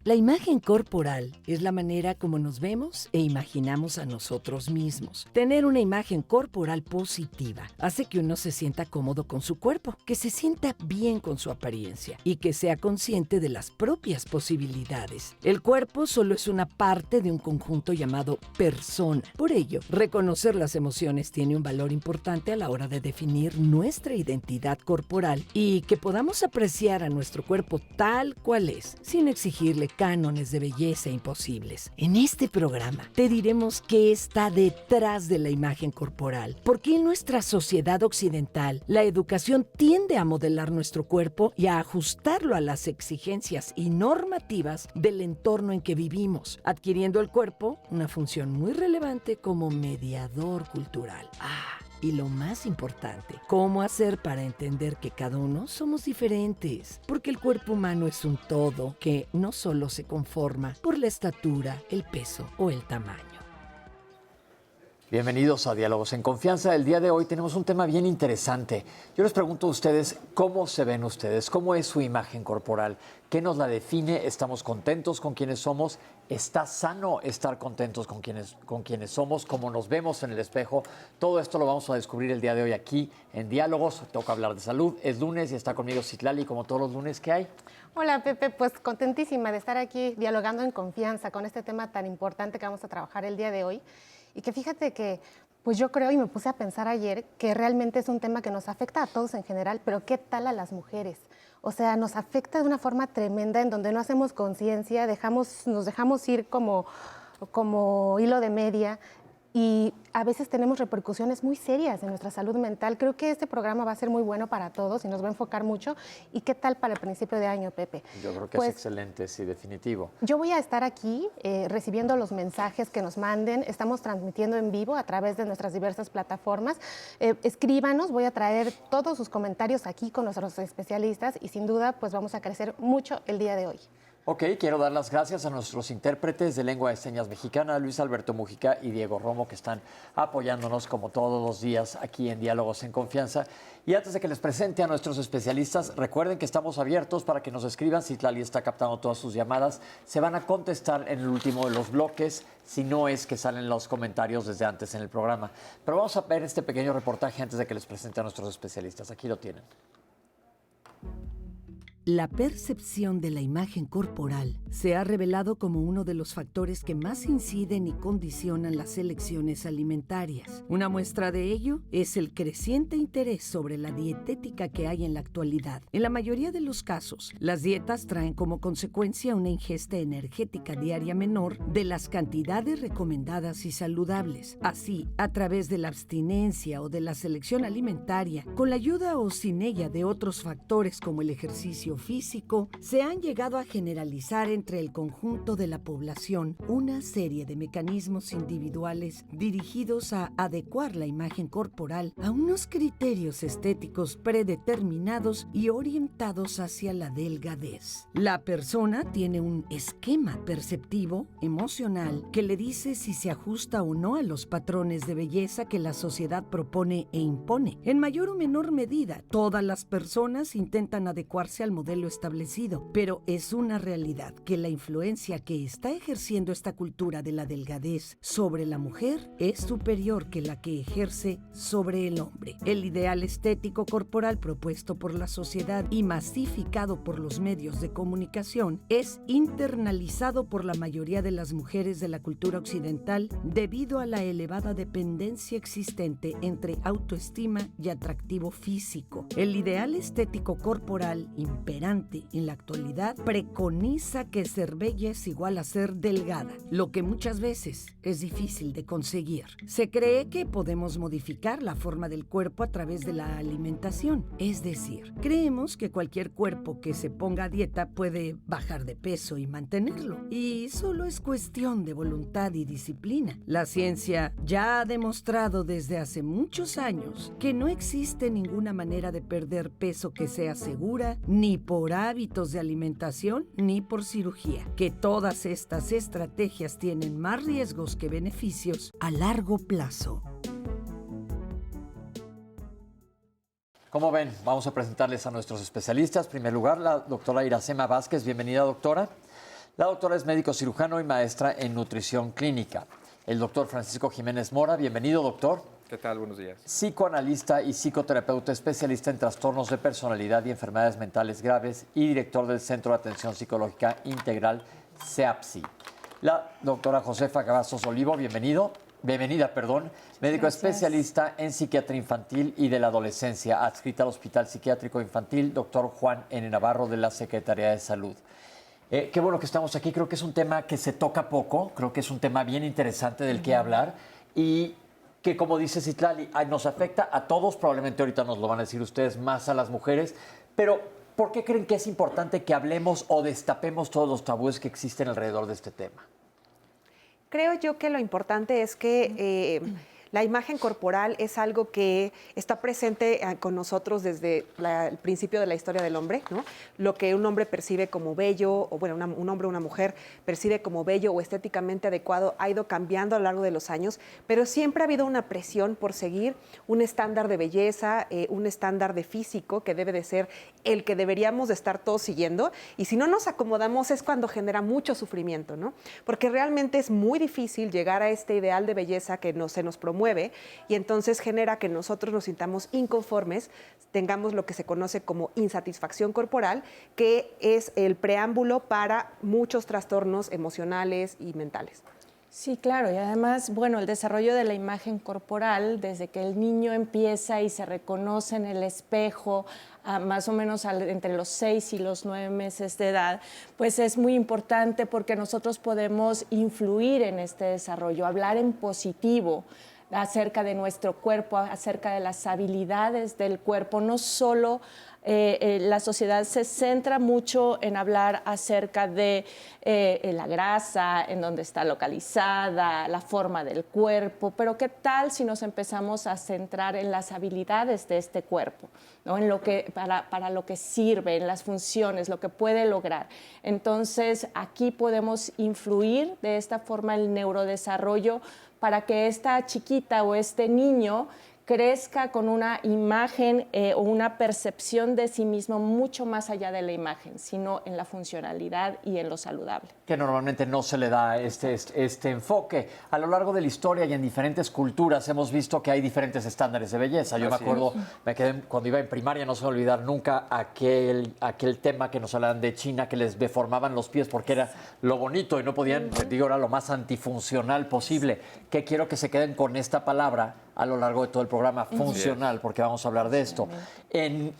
La imagen corporal es la manera como nos vemos e imaginamos a nosotros mismos. Tener una imagen corporal positiva hace que uno se sienta cómodo con su cuerpo, que se sienta bien con su apariencia y que sea consciente de las propias posibilidades. El cuerpo solo es una parte de un conjunto llamado persona. Por ello, reconocer las emociones tiene un valor importante a la hora de definir nuestra identidad corporal y que podamos apreciar a nuestro cuerpo tal cual es, sin exigirle cánones de belleza imposibles. En este programa te diremos qué está detrás de la imagen corporal, por qué en nuestra sociedad occidental la educación tiende a modelar nuestro cuerpo y a ajustarlo a las exigencias y normativas del entorno en que vivimos, adquiriendo el cuerpo una función muy relevante como mediador cultural. Y lo más importante, cómo hacer para entender que cada uno somos diferentes, porque el cuerpo humano es un todo que no solo se conforma por la estatura, el peso o el tamaño. Bienvenidos a Diálogos en Confianza. El día de hoy tenemos un tema bien interesante. Yo les pregunto a ustedes, ¿cómo se ven ustedes? ¿Cómo es su imagen corporal? ¿Qué nos la define? ¿Estamos contentos con quienes somos? ¿Está sano estar contentos con quienes somos? ¿Cómo nos vemos en el espejo? Todo esto lo vamos a descubrir el día de hoy aquí en Diálogos. Toca hablar de salud. Es lunes y está conmigo Citlali, como todos los lunes. ¿Qué hay? Hola, Pepe. Pues contentísima de estar aquí dialogando en confianza con este tema tan importante que vamos a trabajar el día de hoy. Y que fíjate que, pues yo creo, y me puse a pensar ayer, que realmente es un tema que nos afecta a todos en general, pero ¿qué tal a las mujeres? O sea, nos afecta de una forma tremenda en donde no hacemos conciencia, nos dejamos ir como hilo de media y a veces tenemos repercusiones muy serias en nuestra salud mental. Creo que este programa va a ser muy bueno para todos y nos va a enfocar mucho. ¿Y qué tal para el principio de año, Pepe? Yo creo que es excelente, sí, definitivo. Yo voy a estar aquí recibiendo los mensajes que nos manden. Estamos transmitiendo en vivo a través de nuestras diversas plataformas. Escríbanos, voy a traer todos sus comentarios aquí con nuestros especialistas y sin duda pues vamos a crecer mucho el día de hoy. Ok, quiero dar las gracias a nuestros intérpretes de lengua de señas mexicana, Luis Alberto Mujica y Diego Romo, que están apoyándonos como todos los días aquí en Diálogos en Confianza. Y antes de que les presente a nuestros especialistas, recuerden que estamos abiertos para que nos escriban. Citlali está captando todas sus llamadas. Se van a contestar en el último de los bloques, si no es que salen los comentarios desde antes en el programa. Pero vamos a ver este pequeño reportaje antes de que les presente a nuestros especialistas. Aquí lo tienen. La percepción de la imagen corporal se ha revelado como uno de los factores que más inciden y condicionan las elecciones alimentarias. Una muestra de ello es el creciente interés sobre la dietética que hay en la actualidad. En la mayoría de los casos, las dietas traen como consecuencia una ingesta energética diaria menor de las cantidades recomendadas y saludables. Así, a través de la abstinencia o de la selección alimentaria, con la ayuda o sin ella de otros factores como el ejercicio físico, se han llegado a generalizar entre el conjunto de la población una serie de mecanismos individuales dirigidos a adecuar la imagen corporal a unos criterios estéticos predeterminados y orientados hacia la delgadez. La persona tiene un esquema perceptivo, emocional, que le dice si se ajusta o no a los patrones de belleza que la sociedad propone e impone. En mayor o menor medida, todas las personas intentan adecuarse al modelo establecido, pero es una realidad que la influencia que está ejerciendo esta cultura de la delgadez sobre la mujer es superior que la que ejerce sobre el hombre. El ideal estético corporal propuesto por la sociedad y masificado por los medios de comunicación es internalizado por la mayoría de las mujeres de la cultura occidental debido a la elevada dependencia existente entre autoestima y atractivo físico. El ideal estético corporal imperante en la actualidad preconiza que ser bella es igual a ser delgada, lo que muchas veces es difícil de conseguir. Se cree que podemos modificar la forma del cuerpo a través de la alimentación, es decir, creemos que cualquier cuerpo que se ponga a dieta puede bajar de peso y mantenerlo, y solo es cuestión de voluntad y disciplina. La ciencia ya ha demostrado desde hace muchos años que no existe ninguna manera de perder peso que sea segura, ni por hábitos de alimentación ni por cirugía, que todas estas estrategias tienen más riesgos que beneficios a largo plazo. Como ven, vamos a presentarles a nuestros especialistas. En primer lugar, la doctora Iracema Vázquez. Bienvenida, doctora. La doctora es médico cirujano y maestra en nutrición clínica. El doctor Francisco Jiménez Mora, bienvenido, doctor. ¿Qué tal? Buenos días. Psicoanalista y psicoterapeuta especialista en trastornos de personalidad y enfermedades mentales graves y director del Centro de Atención Psicológica Integral, CEAPSI. La doctora Josefa Cavazos Olivo, bienvenida, médico especialista en psiquiatría infantil y de la adolescencia, adscrita al Hospital Psiquiátrico Infantil, doctor Juan N. Navarro, de la Secretaría de Salud. Qué bueno que estamos aquí, creo que es un tema que se toca poco, creo que es un tema bien interesante del que hablar y que, como dice Citlali, nos afecta a todos, probablemente ahorita nos lo van a decir ustedes, más a las mujeres, pero ¿por qué creen que es importante que hablemos o destapemos todos los tabúes que existen alrededor de este tema? Creo yo que lo importante es que la imagen corporal es algo que está presente con nosotros desde el principio de la historia del hombre, ¿no? Lo que un hombre percibe como bello, o bueno, un hombre o una mujer percibe como bello o estéticamente adecuado ha ido cambiando a lo largo de los años, pero siempre ha habido una presión por seguir un estándar de belleza, un estándar de físico que debe de ser el que deberíamos de estar todos siguiendo, y si no nos acomodamos es cuando genera mucho sufrimiento, ¿no? Porque realmente es muy difícil llegar a este ideal de belleza que se nos promueve, y entonces genera que nosotros nos sintamos inconformes, tengamos lo que se conoce como insatisfacción corporal, que es el preámbulo para muchos trastornos emocionales y mentales. Sí, claro, y además, bueno, el desarrollo de la imagen corporal, desde que el niño empieza y se reconoce en el espejo, más o menos entre los 6 y los 9 meses de edad, pues es muy importante porque nosotros podemos influir en este desarrollo, hablar en positivo acerca de nuestro cuerpo, acerca de las habilidades del cuerpo, no solo la sociedad se centra mucho en hablar acerca de la grasa, en dónde está localizada, la forma del cuerpo, pero ¿qué tal si nos empezamos a centrar en las habilidades de este cuerpo, ¿no? En lo que, para lo que sirve, en las funciones, lo que puede lograr? Entonces, aquí podemos influir de esta forma el neurodesarrollo para que esta chiquita o este niño crezca con una imagen o una percepción de sí mismo mucho más allá de la imagen, sino en la funcionalidad y en lo saludable. Que normalmente no se le da este enfoque. A lo largo de la historia y en diferentes culturas hemos visto que hay diferentes estándares de belleza. Yo me acuerdo, cuando iba en primaria, no se me va a olvidar nunca aquel tema que nos hablaban de China, que les deformaban los pies porque era lo bonito y no podían, digo, era lo más antifuncional posible. Que quiero que se queden con esta palabra a lo largo de todo el programa, funcional, porque vamos a hablar de esto.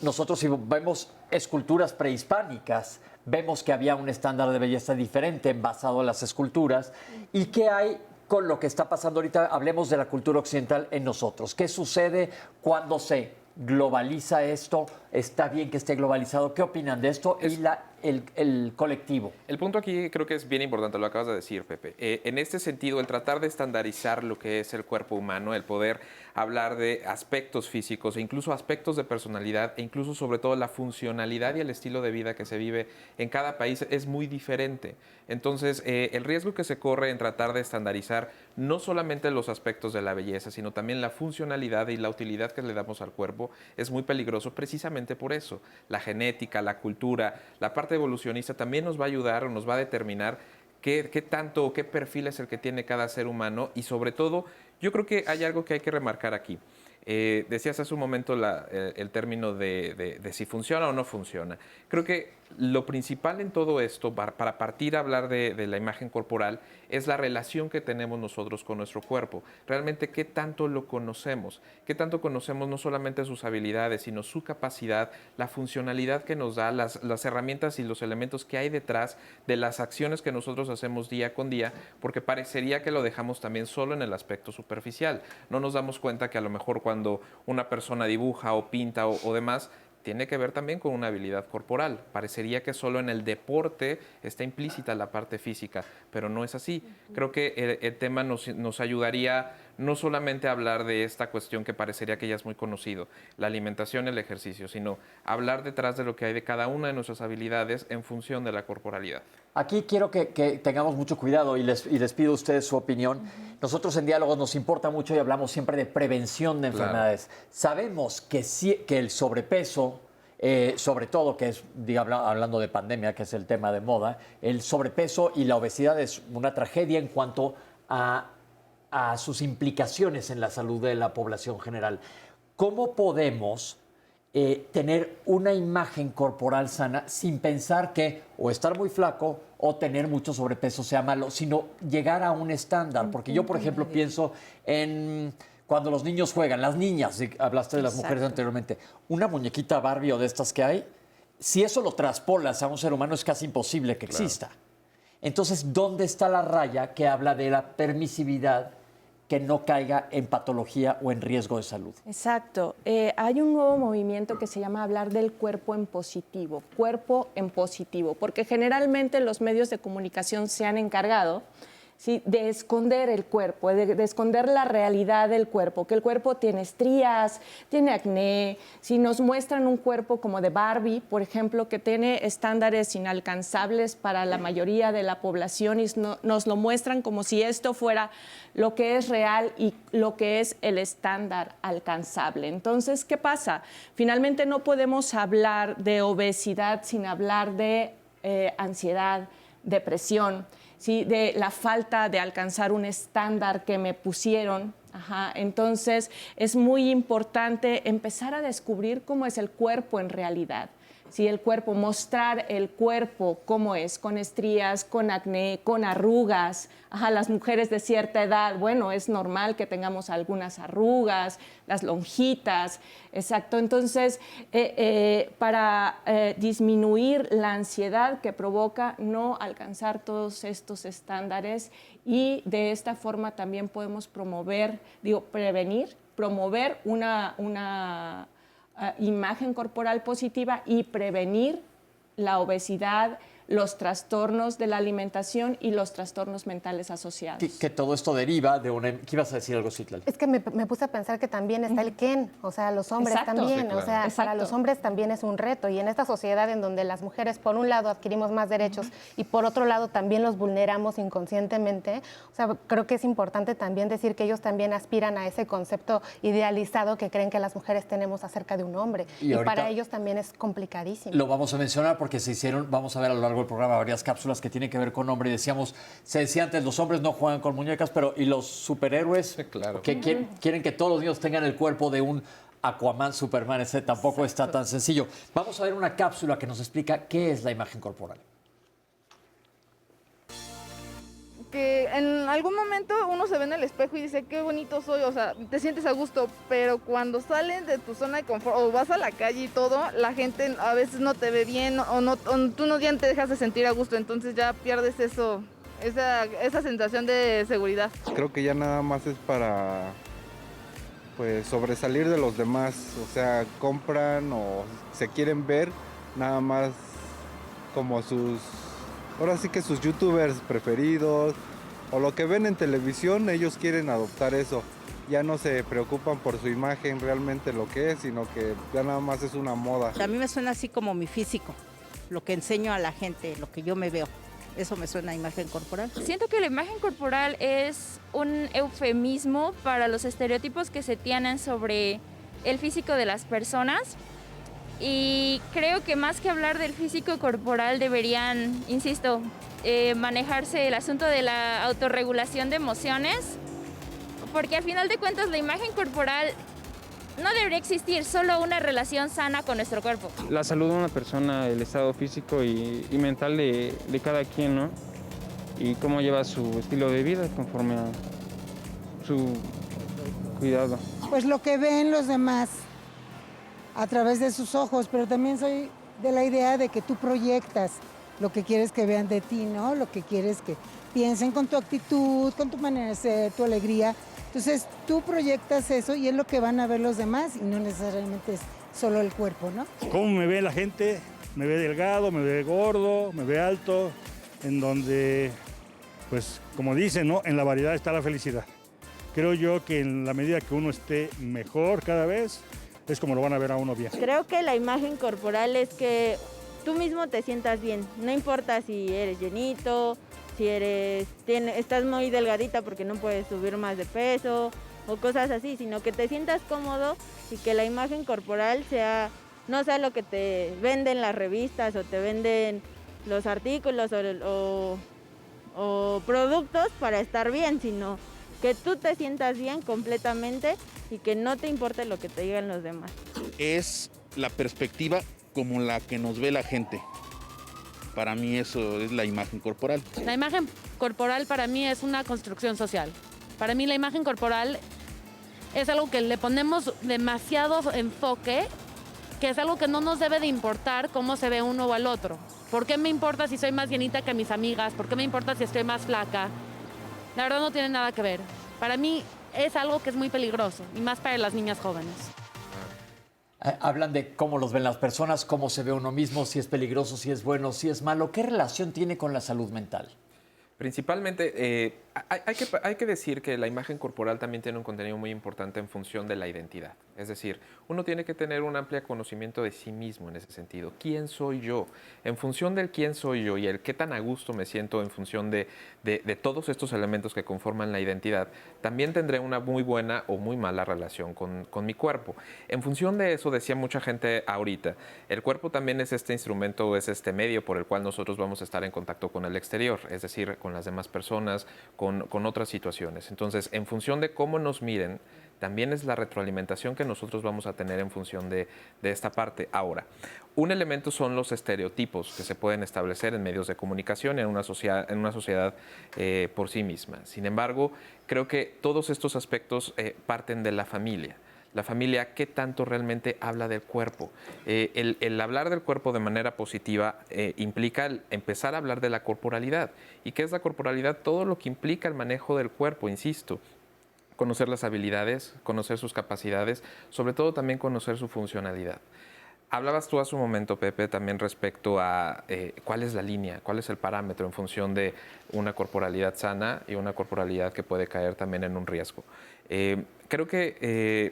Nosotros, si vemos esculturas prehispánicas, vemos que había un estándar de belleza diferente basado en las esculturas. ¿Y qué hay con lo que está pasando ahorita? Hablemos de la cultura occidental en nosotros. ¿Qué sucede cuando se globaliza esto? ¿Está bien que esté globalizado? ¿Qué opinan de esto? Y el colectivo. El punto aquí creo que es bien importante, lo acabas de decir, Pepe. En este sentido, el tratar de estandarizar lo que es el cuerpo humano, el poder hablar de aspectos físicos e incluso aspectos de personalidad e incluso sobre todo la funcionalidad y el estilo de vida que se vive en cada país es muy diferente. Entonces, el riesgo que se corre en tratar de estandarizar no solamente los aspectos de la belleza, sino también la funcionalidad y la utilidad que le damos al cuerpo es muy peligroso precisamente por eso. La genética, la cultura, la parte evolucionista también nos va a ayudar o nos va a determinar qué tanto o qué perfil es el que tiene cada ser humano, y sobre todo yo creo que hay algo que hay que remarcar aquí. Decías hace un momento el término de si funciona o no funciona. Creo que lo principal en todo esto, para partir a hablar de la imagen corporal, es la relación que tenemos nosotros con nuestro cuerpo. Realmente, ¿qué tanto lo conocemos? ¿Qué tanto conocemos no solamente sus habilidades, sino su capacidad, la funcionalidad que nos da, las herramientas y los elementos que hay detrás de las acciones que nosotros hacemos día con día? Porque parecería que lo dejamos también solo en el aspecto superficial. No nos damos cuenta que a lo mejor cuando una persona dibuja o pinta o demás, tiene que ver también con una habilidad corporal. Parecería que solo en el deporte está implícita la parte física, pero no es así. Creo que el tema nos ayudaría no solamente a hablar de esta cuestión que parecería que ya es muy conocido, la alimentación y el ejercicio, sino hablar detrás de lo que hay de cada una de nuestras habilidades en función de la corporalidad. Aquí quiero que tengamos mucho cuidado y les pido a ustedes su opinión. Nosotros en Diálogos nos importa mucho y hablamos siempre de prevención de enfermedades. Claro. Sabemos que el sobrepeso sobre todo, que es, hablando de pandemia, que es el tema de moda, el sobrepeso y la obesidad es una tragedia en cuanto a sus implicaciones en la salud de la población general. ¿Cómo podemos tener una imagen corporal sana sin pensar que o estar muy flaco o tener mucho sobrepeso sea malo, sino llegar a un estándar? Porque yo, por ejemplo, pienso en cuando los niños juegan, las niñas, hablaste de las mujeres anteriormente, una muñequita Barbie o de estas que hay, si eso lo traspolas a un ser humano es casi imposible que exista. Entonces, ¿dónde está la raya que habla de la permisividad que no caiga en patología o en riesgo de salud? Exacto. Hay un nuevo movimiento que se llama hablar del cuerpo en positivo, porque generalmente los medios de comunicación se han encargado, ¿sí?, de esconder el cuerpo, de esconder la realidad del cuerpo, que el cuerpo tiene estrías, tiene acné. Si nos muestran un cuerpo como de Barbie, por ejemplo, que tiene estándares inalcanzables para la mayoría de la población y nos lo muestran como si esto fuera lo que es real y lo que es el estándar alcanzable. Entonces, ¿qué pasa? Finalmente no podemos hablar de obesidad sin hablar de ansiedad, depresión, ¿sí?, de la falta de alcanzar un estándar que me pusieron. Entonces, es muy importante empezar a descubrir cómo es el cuerpo en realidad. Sí, el cuerpo, mostrar el cuerpo cómo es, con estrías, con acné, con arrugas. Las mujeres de cierta edad, bueno, es normal que tengamos algunas arrugas, las lonjitas, exacto. Entonces, para disminuir la ansiedad que provoca no alcanzar todos estos estándares, y de esta forma también podemos promover una imagen corporal positiva y prevenir la obesidad, los trastornos de la alimentación y los trastornos mentales asociados. Que todo esto deriva de una... ¿Qué ibas a decir algo, Citlali? Es que me puse a pensar que también está el Ken, o sea, los hombres también, sí, claro. O sea, para los hombres también es un reto, y en esta sociedad en donde las mujeres por un lado adquirimos más derechos y por otro lado también los vulneramos inconscientemente, o sea, creo que es importante también decir que ellos también aspiran a ese concepto idealizado que creen que las mujeres tenemos acerca de un hombre, y para ellos también es complicadísimo. Lo vamos a mencionar porque se hicieron, vamos a ver a lo largo del programa varias cápsulas que tienen que ver con hombre, y decíamos, se decía antes, los hombres no juegan con muñecas, pero ¿y los superhéroes? Sí, claro. Que quieren que todos los niños tengan el cuerpo de un Aquaman, Superman, ese tampoco está tan sencillo. Vamos a ver una cápsula que nos explica qué es la imagen corporal. Que en algún momento uno se ve en el espejo y dice, qué bonito soy, o sea, te sientes a gusto, pero cuando sales de tu zona de confort o vas a la calle y todo, la gente a veces no te ve bien o tú no ya te dejas de sentir a gusto, entonces ya pierdes eso, esa sensación de seguridad. Creo que ya nada más es para pues sobresalir de los demás, o sea, compran o se quieren ver nada más como ahora sí que sus youtubers preferidos o lo que ven en televisión, ellos quieren adoptar eso. Ya no se preocupan por su imagen realmente lo que es, sino que ya nada más es una moda. A mí me suena así como mi físico, lo que enseño a la gente, lo que yo me veo. Eso me suena a imagen corporal. Siento que la imagen corporal es un eufemismo para los estereotipos que se tienen sobre el físico de las personas. Y creo que más que hablar del físico corporal deberían, insisto, manejarse el asunto de la autorregulación de emociones, porque al final de cuentas la imagen corporal no debería existir, solo una relación sana con nuestro cuerpo. La salud de una persona, el estado físico y mental de cada quien, ¿no? Y cómo lleva su estilo de vida conforme a su cuidado. Pues lo que ven los demás a través de sus ojos, pero también soy de la idea de que tú proyectas lo que quieres que vean de ti, ¿no? Lo que quieres que piensen con tu actitud, con tu manera de ser, tu alegría. Entonces tú proyectas eso y es lo que van a ver los demás y no necesariamente es solo el cuerpo, ¿no? ¿Cómo me ve la gente? Me ve delgado, me ve gordo, me ve alto, en donde, pues como dicen, ¿no? En la variedad está la felicidad. Creo yo que en la medida que uno esté mejor cada vez, es como lo van a ver a uno bien. Creo que la imagen corporal es que tú mismo te sientas bien, no importa si eres llenito, si estás muy delgadita porque no puedes subir más de peso o cosas así, sino que te sientas cómodo y que la imagen corporal sea no sea lo que te venden las revistas o te venden los artículos o productos para estar bien, sino que tú te sientas bien completamente y que no te importe lo que te digan los demás. Es la perspectiva como la que nos ve la gente. Para mí eso es la imagen corporal. La imagen corporal para mí es una construcción social. Para mí la imagen corporal es algo que le ponemos demasiado enfoque, que es algo que no nos debe de importar cómo se ve uno o al otro. ¿Por qué me importa si soy más llenita que mis amigas? ¿Por qué me importa si estoy más flaca? La verdad no tiene nada que ver. Para mí es algo que es muy peligroso, y más para las niñas jóvenes. Hablan de cómo los ven las personas, cómo se ve uno mismo, si es peligroso, si es bueno, si es malo. ¿Qué relación tiene con la salud mental? Principalmente, hay que decir que la imagen corporal también tiene un contenido muy importante en función de la identidad. Es decir, uno tiene que tener un amplio conocimiento de sí mismo en ese sentido. ¿Quién soy yo? En función del quién soy yo y el qué tan a gusto me siento en función de todos estos elementos que conforman la identidad, también tendré una muy buena o muy mala relación con mi cuerpo. En función de eso, decía mucha gente ahorita, el cuerpo también es este instrumento, es este medio por el cual nosotros vamos a estar en contacto con el exterior, es decir, con las demás personas, con otras situaciones. Entonces, en función de cómo nos miren, también es la retroalimentación que nosotros vamos a tener en función de esta parte. Ahora, un elemento son los estereotipos que se pueden establecer en medios de comunicación en una sociedad por sí misma. Sin embargo, creo que todos estos aspectos parten de la familia. La familia, ¿qué tanto realmente habla del cuerpo? El hablar del cuerpo de manera positiva implica empezar a hablar de la corporalidad. ¿Y qué es la corporalidad? Todo lo que implica el manejo del cuerpo, insisto. Conocer las habilidades, conocer sus capacidades, sobre todo también conocer su funcionalidad. Hablabas tú hace un momento, Pepe, también respecto a cuál es la línea, cuál es el parámetro en función de una corporalidad sana y una corporalidad que puede caer también en un riesgo. Creo que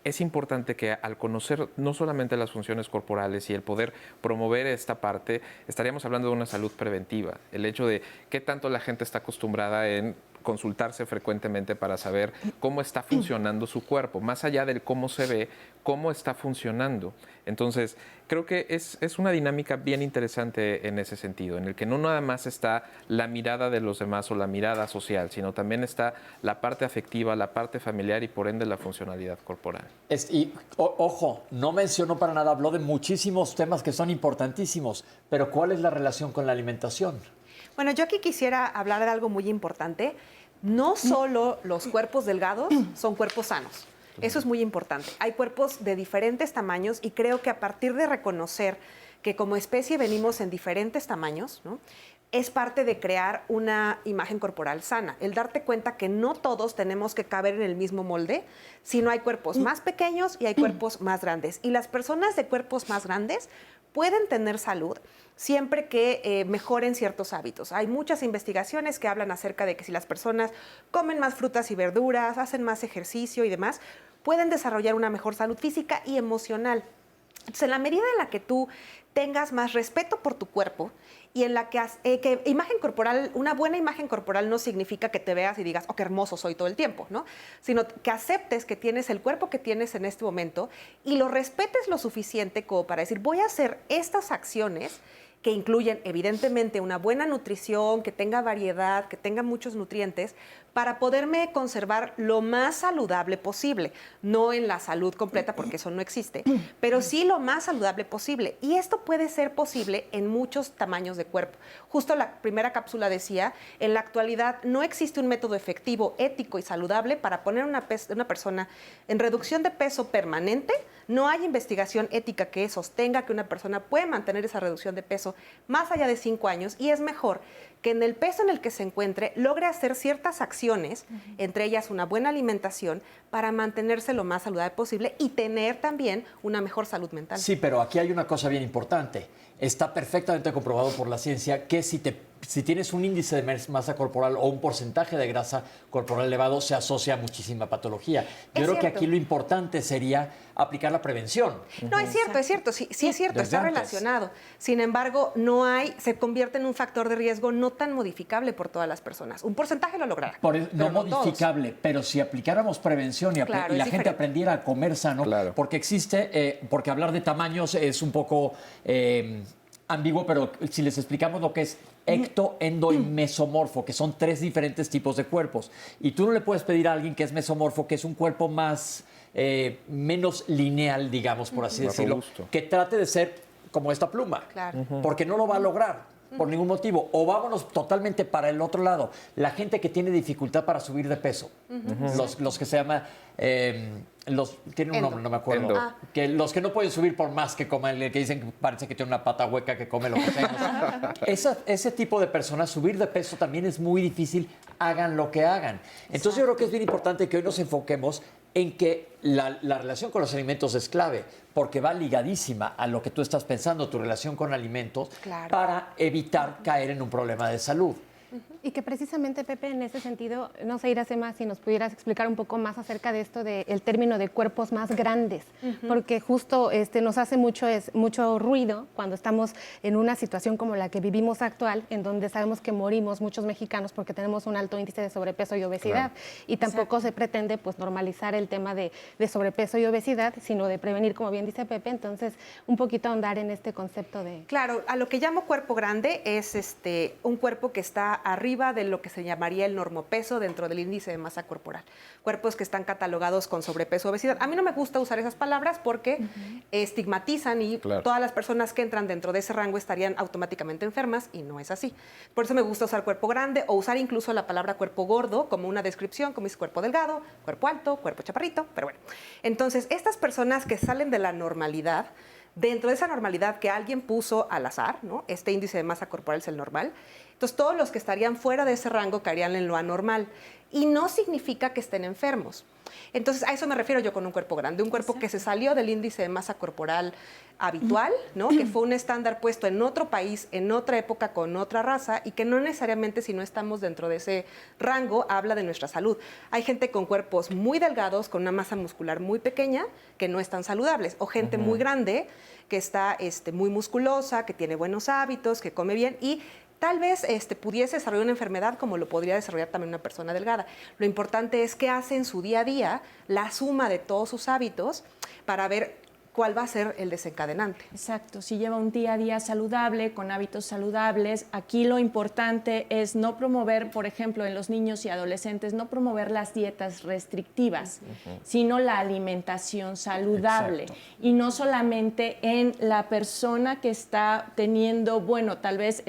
es importante que al conocer no solamente las funciones corporales y el poder promover esta parte, estaríamos hablando de una salud preventiva. El hecho de qué tanto la gente está acostumbrada en consultarse frecuentemente para saber cómo está funcionando su cuerpo, más allá del cómo se ve, cómo está funcionando. Entonces, creo que es una dinámica bien interesante en ese sentido, en el que no nada más está la mirada de los demás o la mirada social, sino también está la parte afectiva, la parte familiar y por ende la funcionalidad corporal. Ojo, no mencionó para nada, habló de muchísimos temas que son importantísimos, pero ¿cuál es la relación con la alimentación? Bueno, yo aquí quisiera hablar de algo muy importante. No solo los cuerpos delgados son cuerpos sanos. Eso es muy importante. Hay cuerpos de diferentes tamaños y creo que a partir de reconocer que como especie venimos en diferentes tamaños, ¿no?, es parte de crear una imagen corporal sana. El darte cuenta que no todos tenemos que caber en el mismo molde, sino hay cuerpos más pequeños y hay cuerpos más grandes. Y las personas de cuerpos más grandes pueden tener salud siempre que mejoren ciertos hábitos. Hay muchas investigaciones que hablan acerca de que si las personas comen más frutas y verduras, hacen más ejercicio y demás, pueden desarrollar una mejor salud física y emocional. Entonces, en la medida en la que tú tengas más respeto por tu cuerpo y en la que imagen corporal, una buena imagen corporal no significa que te veas y digas, oh, qué hermoso soy todo el tiempo, ¿no? Sino que aceptes que tienes el cuerpo que tienes en este momento y lo respetes lo suficiente como para decir, voy a hacer estas acciones que incluyen evidentemente una buena nutrición, que tenga variedad, que tenga muchos nutrientes, para poderme conservar lo más saludable posible. No en la salud completa, porque eso no existe, pero sí lo más saludable posible. Y esto puede ser posible en muchos tamaños de cuerpo. Justo la primera cápsula decía, en la actualidad no existe un método efectivo, ético y saludable para poner una persona en reducción de peso permanente. No hay investigación ética que sostenga que una persona puede mantener esa reducción de peso más allá de 5 años y es mejor que en el peso en el que se encuentre logre hacer ciertas acciones, entre ellas una buena alimentación, para mantenerse lo más saludable posible y tener también una mejor salud mental. Sí, pero aquí hay una cosa bien importante. Está perfectamente comprobado por la ciencia que si te si tienes un índice de masa corporal o un porcentaje de grasa corporal elevado, se asocia a muchísima patología. Yo creo que aquí lo importante sería aplicar la prevención. No, es cierto, sí es cierto, está relacionado. Sin embargo, se convierte en un factor de riesgo no tan modificable por todas las personas. Un porcentaje lo logrará. No modificable, todos. Pero si aplicáramos prevención y la gente aprendiera a comer sano, porque existe, porque hablar de tamaños es un poco ambiguo, pero si les explicamos lo que es ecto, endo y mesomorfo, que son 3 diferentes tipos de cuerpos. Y tú no le puedes pedir a alguien que es mesomorfo, que es un cuerpo menos lineal, digamos, por así decirlo, robusto, que trate de ser como esta pluma, porque no lo va a lograr por ningún motivo. O vámonos totalmente para el otro lado. La gente que tiene dificultad para subir de peso, los que se llama... tiene un nombre, no me acuerdo. Que los que no pueden subir por más que coman, que dicen que parece que tiene una pata hueca, que come lo que sea. Ese tipo de personas, subir de peso también es muy difícil, hagan lo que hagan. Entonces yo creo que es bien importante que hoy nos enfoquemos en que la relación con los alimentos es clave, porque va ligadísima a lo que tú estás pensando, tu relación con alimentos, para evitar caer en un problema de salud. Y que precisamente, Pepe, en ese sentido, no sé, Iracema, si nos pudieras explicar un poco más acerca de esto del término de cuerpos más grandes, porque justo nos hace mucho ruido cuando estamos en una situación como la que vivimos actual, en donde sabemos que morimos muchos mexicanos porque tenemos un alto índice de sobrepeso y obesidad, y tampoco se pretende pues normalizar el tema de sobrepeso y obesidad, sino de prevenir, como bien dice Pepe. Entonces, un poquito ahondar en este concepto de... Claro, a lo que llamo cuerpo grande es un cuerpo que está arriba de lo que se llamaría el normopeso dentro del índice de masa corporal. Cuerpos que están catalogados con sobrepeso o obesidad. A mí no me gusta usar esas palabras porque estigmatizan y todas las personas que entran dentro de ese rango estarían automáticamente enfermas, y no es así. Por eso me gusta usar cuerpo grande o usar incluso la palabra cuerpo gordo como una descripción, como es cuerpo delgado, cuerpo alto, cuerpo chaparrito, pero bueno. Entonces, estas personas que salen de la normalidad, dentro de esa normalidad que alguien puso al azar, ¿no? Este índice de masa corporal es el normal. Entonces, todos los que estarían fuera de ese rango caerían en lo anormal. Y no significa que estén enfermos. Entonces, a eso me refiero yo con un cuerpo grande. Un cuerpo que se salió del índice de masa corporal habitual, ¿no? Que fue un estándar puesto en otro país, en otra época, con otra raza, y que no necesariamente, si no estamos dentro de ese rango, habla de nuestra salud. Hay gente con cuerpos muy delgados, con una masa muscular muy pequeña, que no están saludables. O gente muy grande, que está muy musculosa, que tiene buenos hábitos, que come bien y tal vez pudiese desarrollar una enfermedad como lo podría desarrollar también una persona delgada. Lo importante es qué hace en su día a día, la suma de todos sus hábitos para ver cuál va a ser el desencadenante. Exacto, si lleva un día a día saludable, con hábitos saludables, aquí lo importante es no promover, por ejemplo, en los niños y adolescentes, no promover las dietas restrictivas, sino la alimentación saludable. Exacto. Y no solamente en la persona que está teniendo, bueno, tal vez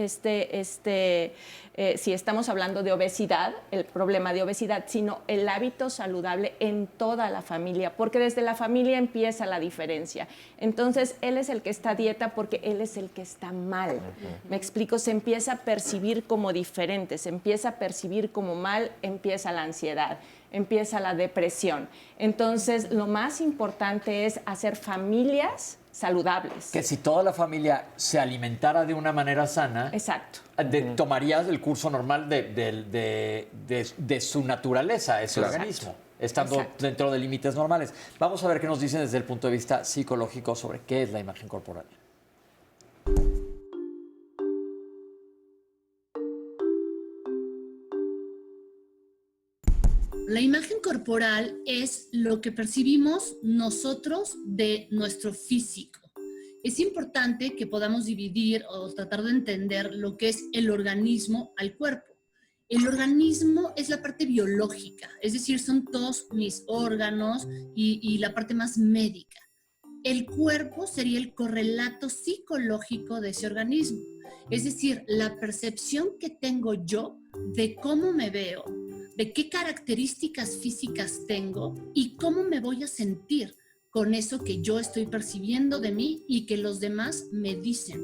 si estamos hablando de obesidad, el problema de obesidad, sino el hábito saludable en toda la familia, porque desde la familia empieza la diferencia. Entonces, él es el que está a dieta porque él es el que está mal. Me explico, se empieza a percibir como diferente, se empieza a percibir como mal, empieza la ansiedad, empieza la depresión. Entonces, lo más importante es hacer familias saludables. Que si toda la familia se alimentara de una manera sana, exacto, tomarías el curso normal de su naturaleza, ese organismo, estando dentro de límites normales. Vamos a ver qué nos dicen desde el punto de vista psicológico sobre qué es la imagen corporal. La imagen corporal es lo que percibimos nosotros de nuestro físico. Es importante que podamos dividir o tratar de entender lo que es el organismo al cuerpo. El organismo es la parte biológica, es decir, son todos mis órganos y la parte más médica. El cuerpo sería el correlato psicológico de ese organismo, es decir, la percepción que tengo yo de cómo me veo, de qué características físicas tengo y cómo me voy a sentir con eso que yo estoy percibiendo de mí y que los demás me dicen.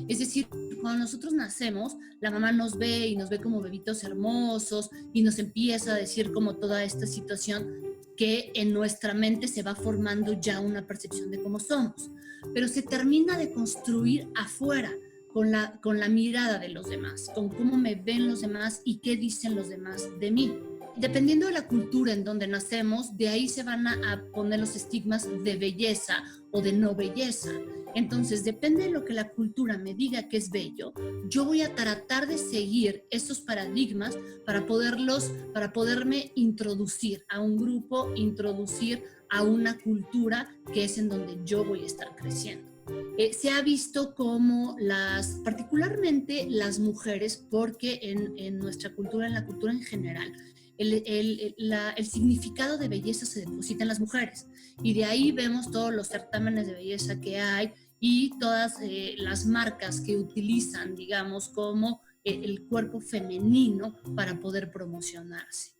Es decir, cuando nosotros nacemos, la mamá nos ve y nos ve como bebitos hermosos y nos empieza a decir como toda esta situación que en nuestra mente se va formando ya una percepción de cómo somos. Pero se termina de construir afuera, con la mirada de los demás, con cómo me ven los demás y qué dicen los demás de mí. Dependiendo de la cultura en donde nacemos, de ahí se van a poner los estigmas de belleza o de no belleza. Entonces, depende de lo que la cultura me diga que es bello, yo voy a tratar de seguir esos paradigmas para poderme introducir a un grupo, introducir a una cultura que es en donde yo voy a estar creciendo. Se ha visto como particularmente las mujeres, porque en nuestra cultura, en la cultura en general, el significado de belleza se deposita en las mujeres, y de ahí vemos todos los certámenes de belleza que hay y todas las marcas que utilizan, digamos, como el cuerpo femenino para poder promocionarse.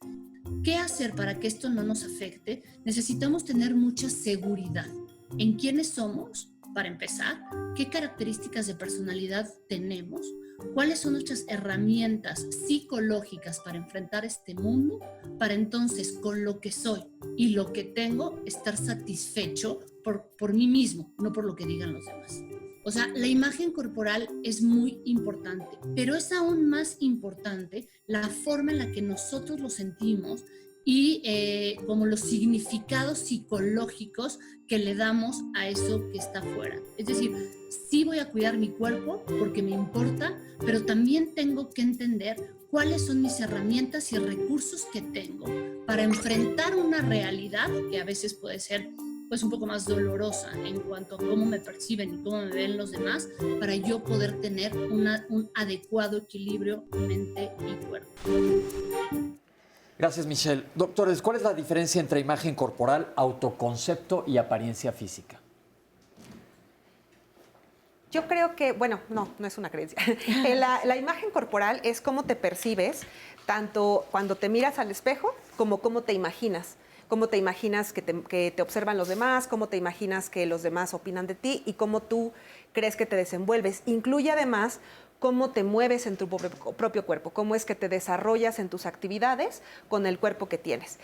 ¿Qué hacer para que esto no nos afecte? Necesitamos tener mucha seguridad en quiénes somos, para empezar, qué características de personalidad tenemos, cuáles son nuestras herramientas psicológicas para enfrentar este mundo, para entonces con lo que soy y lo que tengo estar satisfecho por mí mismo, no por lo que digan los demás. O sea, la imagen corporal es muy importante, pero es aún más importante la forma en la que nosotros lo sentimos y como los significados psicológicos que le damos a eso que está afuera. Es decir, sí voy a cuidar mi cuerpo porque me importa, pero también tengo que entender cuáles son mis herramientas y recursos que tengo para enfrentar una realidad que a veces puede ser pues un poco más dolorosa en cuanto a cómo me perciben y cómo me ven los demás, para yo poder tener un adecuado equilibrio mente y cuerpo. Gracias, Michelle. Doctores, ¿cuál es la diferencia entre imagen corporal, autoconcepto y apariencia física? Yo creo que, bueno, no es una creencia. La imagen corporal es cómo te percibes, tanto cuando te miras al espejo como cómo te imaginas. Cómo te imaginas que te observan los demás, cómo te imaginas que los demás opinan de ti y cómo tú crees que te desenvuelves. Incluye además cómo te mueves en tu propio cuerpo, cómo es que te desarrollas en tus actividades con el cuerpo que tienes.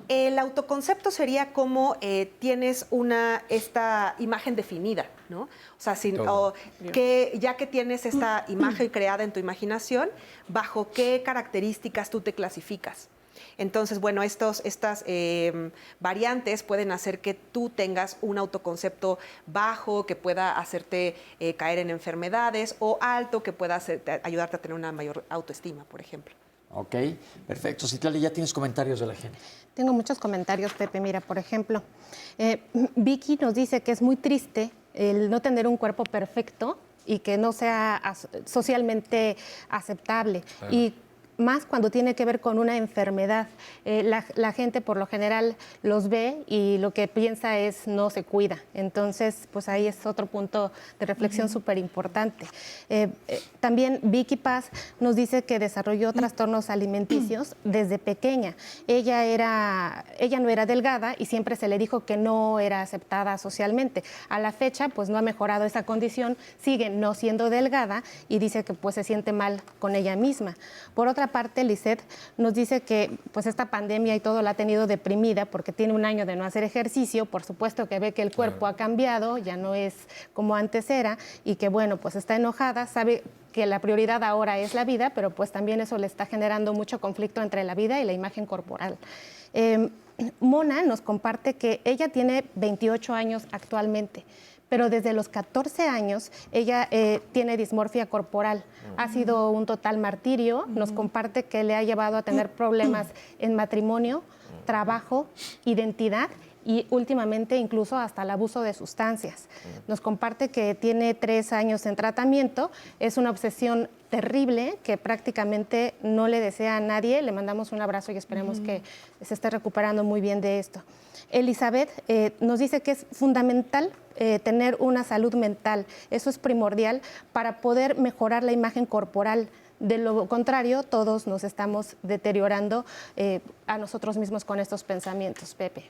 El autoconcepto sería cómo tienes esta imagen definida, ¿no? O sea, ya que tienes esta imagen creada en tu imaginación, ¿bajo qué características tú te clasificas? Entonces, bueno, estas variantes pueden hacer que tú tengas un autoconcepto bajo, que pueda hacerte caer en enfermedades, o alto, que pueda ayudarte a tener una mayor autoestima, por ejemplo. Ok, perfecto. Citlali, ¿ya tienes comentarios de la gente? Tengo muchos comentarios, Pepe. Mira, por ejemplo, Vicky nos dice que es muy triste el no tener un cuerpo perfecto y que no sea socialmente aceptable. Claro. Y más cuando tiene que ver con una enfermedad. La gente por lo general los ve y lo que piensa es no se cuida. Entonces, pues ahí es otro punto de reflexión súper importante. También Vicky Paz nos dice que desarrolló trastornos alimenticios desde pequeña. Ella no era delgada y siempre se le dijo que no era aceptada socialmente. A la fecha, pues no ha mejorado esa condición, sigue no siendo delgada y dice que pues se siente mal con ella misma. Por otra parte, Lisette nos dice que pues esta pandemia y todo la ha tenido deprimida porque tiene un año de no hacer ejercicio, por supuesto que ve que el cuerpo ha cambiado, ya no es como antes era y que bueno, pues está enojada, sabe que la prioridad ahora es la vida, pero pues también eso le está generando mucho conflicto entre la vida y la imagen corporal. Mona nos comparte que ella tiene 28 años actualmente, pero desde los 14 años ella tiene dismorfia corporal. Ha sido un total martirio. Nos comparte que le ha llevado a tener problemas en matrimonio, trabajo, identidad y últimamente incluso hasta el abuso de sustancias. Nos comparte que tiene 3 años en tratamiento. Es una obsesión terrible que prácticamente no le desea a nadie. Le mandamos un abrazo y esperemos que se esté recuperando muy bien de esto. Elizabeth nos dice que es fundamental tener una salud mental. Eso es primordial para poder mejorar la imagen corporal. De lo contrario, todos nos estamos deteriorando a nosotros mismos con estos pensamientos. Pepe.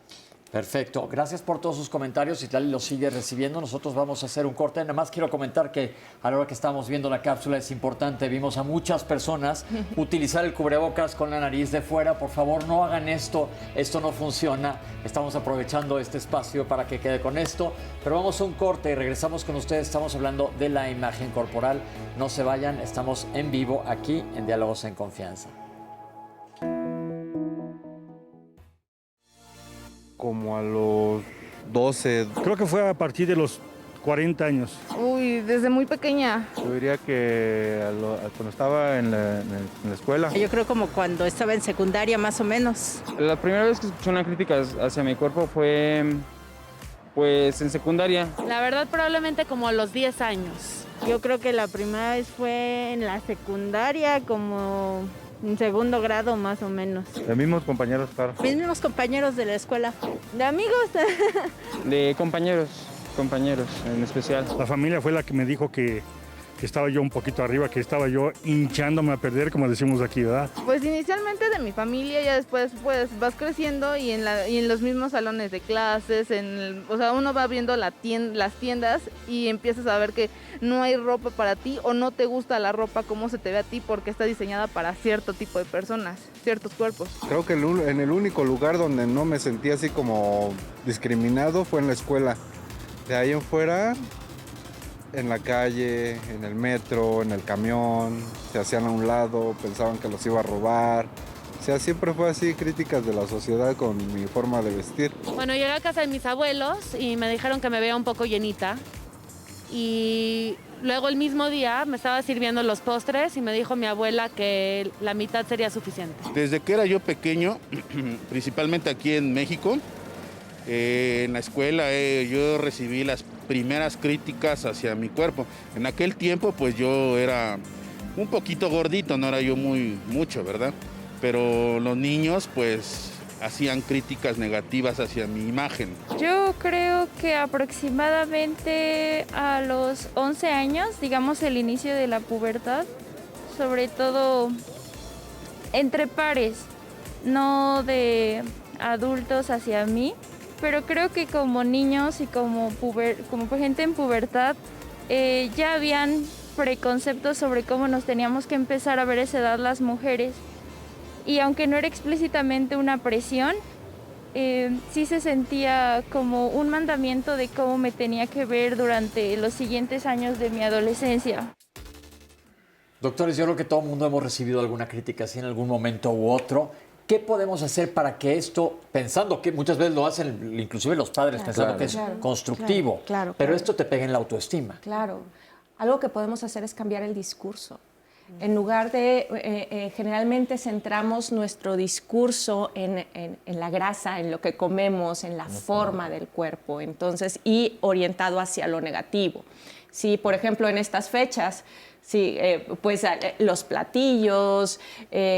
Perfecto. Gracias por todos sus comentarios. Si tal lo sigue recibiendo, nosotros vamos a hacer un corte. Nada más quiero comentar que a la hora que estamos viendo la cápsula es importante. Vimos a muchas personas utilizar el cubrebocas con la nariz de fuera. Por favor, no hagan esto. Esto no funciona. Estamos aprovechando este espacio para que quede con esto. Pero vamos a un corte y regresamos con ustedes. Estamos hablando de la imagen corporal. No se vayan. Estamos en vivo aquí en Diálogos en Confianza. Como a los 12. Creo que fue a partir de los 40 años. Uy, desde muy pequeña. Yo diría que cuando estaba en la escuela. Yo creo como cuando estaba en secundaria más o menos. La primera vez que escuché una crítica hacia mi cuerpo fue pues en secundaria. La verdad, probablemente como a los 10 años. Yo creo que la primera vez fue en la secundaria, como en segundo grado más o menos. De mismos compañeros, claro. Mis mismos compañeros de la escuela. ¿De amigos? De compañeros en especial. La familia fue la que me dijo que estaba yo un poquito arriba, que estaba yo hinchándome a perder, como decimos aquí, ¿verdad? Pues inicialmente de mi familia, ya después pues vas creciendo y en los mismos salones de clases, o sea, uno va abriendo las tiendas y empiezas a ver que no hay ropa para ti o no te gusta la ropa como se te ve a ti porque está diseñada para cierto tipo de personas, ciertos cuerpos. Creo que en el único lugar donde no me sentí así como discriminado fue en la escuela. De ahí en fuera, en la calle, en el metro, en el camión, se hacían a un lado, pensaban que los iba a robar. O sea, siempre fue así, críticas de la sociedad con mi forma de vestir. Bueno, llegué a casa de mis abuelos y me dijeron que me veía un poco llenita. Y luego el mismo día me estaba sirviendo los postres y me dijo mi abuela que la mitad sería suficiente. Desde que era yo pequeño, principalmente aquí en México, en la escuela yo recibí las primeras críticas hacia mi cuerpo. En aquel tiempo pues yo era un poquito gordito, no era yo mucho, ¿verdad? Pero los niños pues hacían críticas negativas hacia mi imagen. Yo creo que aproximadamente a los 11 años, digamos el inicio de la pubertad, sobre todo entre pares, no de adultos hacia mí, pero creo que como niños y como gente en pubertad ya habían preconceptos sobre cómo nos teníamos que empezar a ver a esa edad las mujeres. Y aunque no era explícitamente una presión, sí se sentía como un mandamiento de cómo me tenía que ver durante los siguientes años de mi adolescencia. Doctores, yo creo que todo el mundo hemos recibido alguna crítica así en algún momento u otro. ¿Qué podemos hacer para que esto, pensando que muchas veces lo hacen inclusive los padres, pensando que es constructivo, pero esto te pega en la autoestima? Claro. Algo que podemos hacer es cambiar el discurso. En lugar de, generalmente centramos nuestro discurso en la grasa, en lo que comemos, en la forma del cuerpo, entonces, y orientado hacia lo negativo. Si, por ejemplo, en estas fechas, sí, pues los platillos,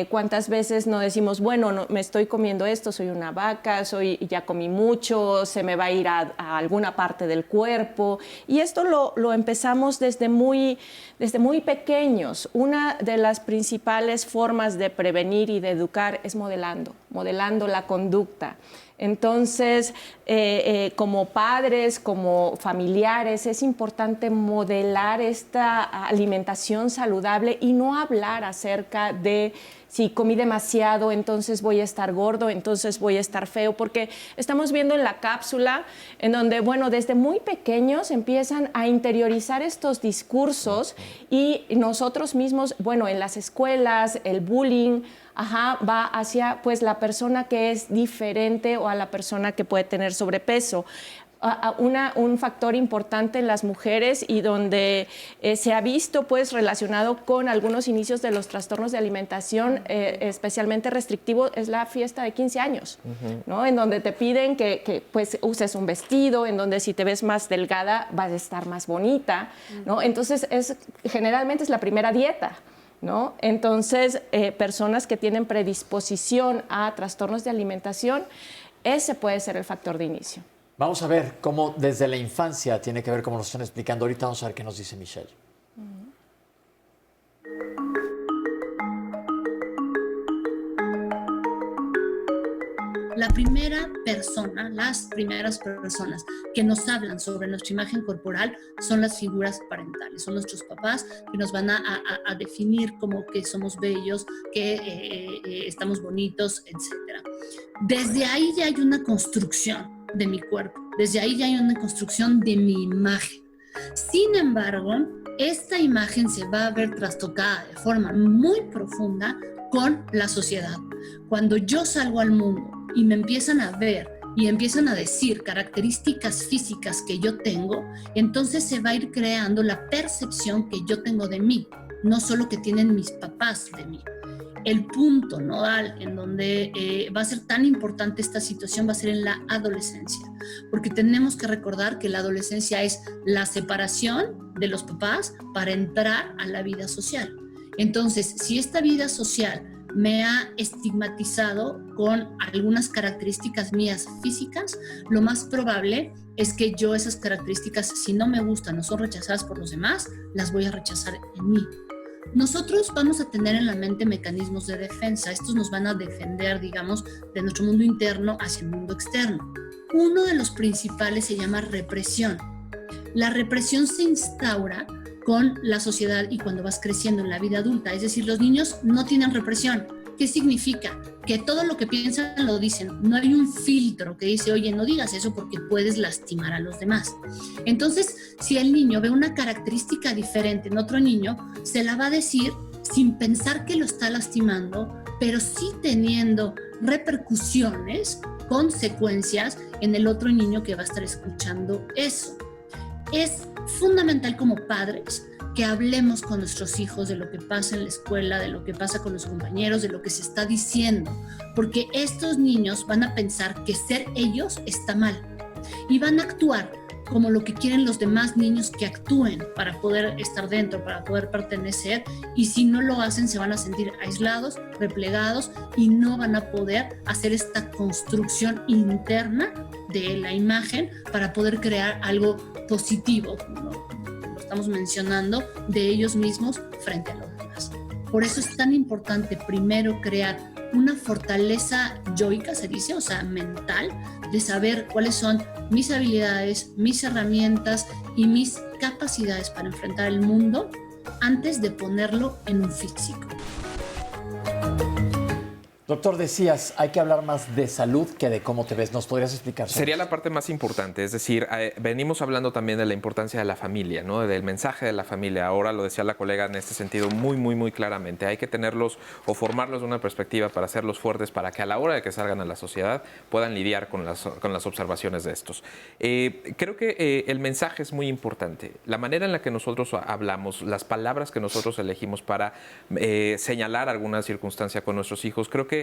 cuántas veces no decimos, bueno, no, me estoy comiendo esto, soy una vaca, ya comí mucho, se me va a ir a alguna parte del cuerpo. Y esto lo empezamos desde muy pequeños. Una de las principales formas de prevenir y de educar es modelando la conducta. Entonces, como padres, como familiares, es importante modelar esta alimentación saludable y no hablar acerca de si comí demasiado, entonces voy a estar gordo, entonces voy a estar feo, porque estamos viendo en la cápsula en donde, bueno, desde muy pequeños empiezan a interiorizar estos discursos y nosotros mismos, bueno, en las escuelas, el bullying, va hacia pues la persona que es diferente o a la persona que puede tener sobrepeso. Un factor importante en las mujeres y donde se ha visto pues relacionado con algunos inicios de los trastornos de alimentación especialmente restrictivos es la fiesta de 15 años, ¿no? En donde te piden que pues uses un vestido, en donde si te ves más delgada vas a estar más bonita, ¿no? Entonces generalmente es la primera dieta, ¿no? Entonces, personas que tienen predisposición a trastornos de alimentación, ese puede ser el factor de inicio. Vamos a ver cómo desde la infancia tiene que ver, como nos están explicando ahorita. Vamos a ver qué nos dice Michelle. la primera persona, las primeras personas que nos hablan sobre nuestra imagen corporal son las figuras parentales, son nuestros papás que nos van a definir como que somos bellos, que estamos bonitos, etc. Desde ahí ya hay una construcción de mi cuerpo, desde ahí ya hay una construcción de mi imagen. Sin embargo, esta imagen se va a ver trastocada de forma muy profunda con la sociedad. Cuando yo salgo al mundo y me empiezan a ver y empiezan a decir características físicas que yo tengo, entonces se va a ir creando la percepción que yo tengo de mí, no solo que tienen mis papás de mí. El punto nodal en donde va a ser tan importante esta situación va a ser en la adolescencia, porque tenemos que recordar que la adolescencia es la separación de los papás para entrar a la vida social. Entonces, si esta vida social me ha estigmatizado con algunas características mías físicas, lo más probable es que yo esas características, si no me gustan o son rechazadas por los demás, las voy a rechazar en mí. Nosotros vamos a tener en la mente mecanismos de defensa. Estos nos van a defender, digamos, de nuestro mundo interno hacia el mundo externo. Uno de los principales se llama represión. La represión se instaura con la sociedad y cuando vas creciendo en la vida adulta. Es decir, los niños no tienen represión. ¿Qué significa? Que todo lo que piensan lo dicen. No hay un filtro que dice, oye, no digas eso porque puedes lastimar a los demás. Entonces, si el niño ve una característica diferente en otro niño, se la va a decir sin pensar que lo está lastimando, pero sí teniendo repercusiones, consecuencias en el otro niño que va a estar escuchando eso. Es fundamental como padres que hablemos con nuestros hijos de lo que pasa en la escuela, de lo que pasa con los compañeros, de lo que se está diciendo, porque estos niños van a pensar que ser ellos está mal y van a actuar como lo que quieren los demás niños que actúen para poder estar dentro, para poder pertenecer, y si no lo hacen se van a sentir aislados, replegados y no van a poder hacer esta construcción interna de la imagen para poder crear algo positivo, ¿no? Lo estamos mencionando, de ellos mismos frente a los demás. Por eso es tan importante primero crear una fortaleza yoica, se dice, o sea, mental, de saber cuáles son mis habilidades, mis herramientas y mis capacidades para enfrentar el mundo antes de ponerlo en un físico. Doctor, decías, hay que hablar más de salud que de cómo te ves. ¿Nos podrías explicar sobre Sería eso? la parte más importante, es decir, venimos hablando también de la importancia de la familia, ¿no? Del mensaje de la familia. Ahora lo decía la colega en este sentido muy claramente. Hay que tenerlos o formarlos de una perspectiva para hacerlos fuertes para que a la hora de que salgan a la sociedad puedan lidiar con las observaciones de estos. Creo que el mensaje es muy importante. La manera en la que nosotros hablamos, las palabras que nosotros elegimos para señalar alguna circunstancia con nuestros hijos, creo que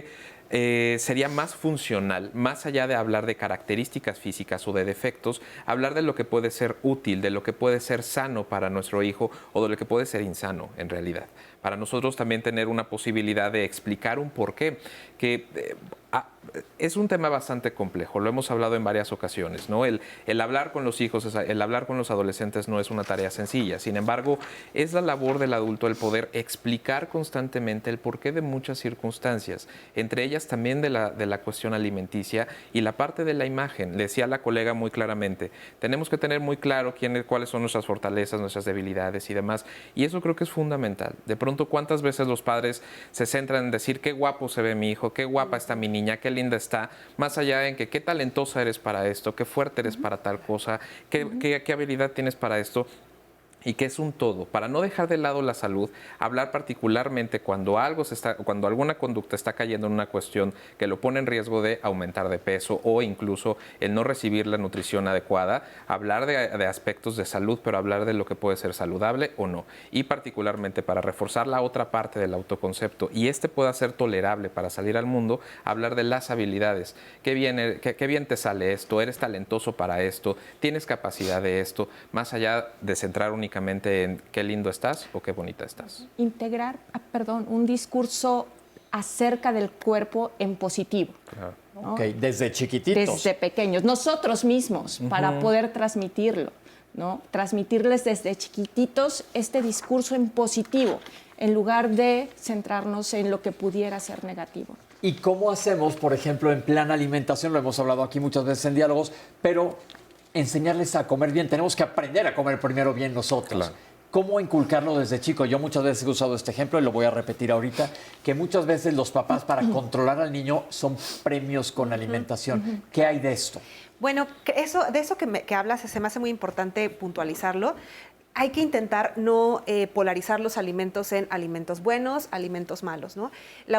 sería más funcional, más allá de hablar de características físicas o de defectos, hablar de lo que puede ser útil, de lo que puede ser sano para nuestro hijo o de lo que puede ser insano en realidad. Para nosotros también tener una posibilidad de explicar un porqué, que es un tema bastante complejo, lo hemos hablado en varias ocasiones, ¿no? El hablar con los hijos, el hablar con los adolescentes no es una tarea sencilla. Sin embargo, es la labor del adulto el poder explicar constantemente el porqué de muchas circunstancias, entre ellas también de la cuestión alimenticia y la parte de la imagen. Le decía la colega muy claramente, tenemos que tener muy claro cuáles son nuestras fortalezas, nuestras debilidades y demás, y eso creo que es fundamental. De pronto, ¿cuántas veces los padres se centran en decir qué guapo se ve mi hijo, qué guapa está mi niña, qué linda está, más allá en que qué talentosa eres para esto, qué fuerte eres para tal cosa, qué habilidad tienes para esto? Y que es un todo, para no dejar de lado la salud, hablar particularmente cuando alguna conducta está cayendo en una cuestión que lo pone en riesgo de aumentar de peso o incluso el no recibir la nutrición adecuada, hablar de aspectos de salud, pero hablar de lo que puede ser saludable o no. Y particularmente para reforzar la otra parte del autoconcepto y pueda ser tolerable para salir al mundo, hablar de las habilidades. Qué bien te sale esto, eres talentoso para esto, tienes capacidad de esto, más allá de centrar únicamente en qué lindo estás o qué bonita estás. Integrar, un discurso acerca del cuerpo en positivo. Claro. ¿No? Ok, desde chiquititos. Desde pequeños, nosotros mismos, para poder transmitirlo, ¿no? Transmitirles desde chiquititos este discurso en positivo, en lugar de centrarnos en lo que pudiera ser negativo. ¿Y cómo hacemos, por ejemplo, en plan alimentación? Lo hemos hablado aquí muchas veces en diálogos, pero enseñarles a comer bien. Tenemos que aprender a comer primero bien nosotros. Claro. ¿Cómo inculcarlo desde chico? Yo muchas veces he usado este ejemplo y lo voy a repetir ahorita, que muchas veces los papás para controlar al niño son premios con alimentación. ¿Qué hay de esto? Bueno, de eso que hablas se me hace muy importante puntualizarlo. Hay que intentar no polarizar los alimentos en alimentos buenos, alimentos malos, ¿no?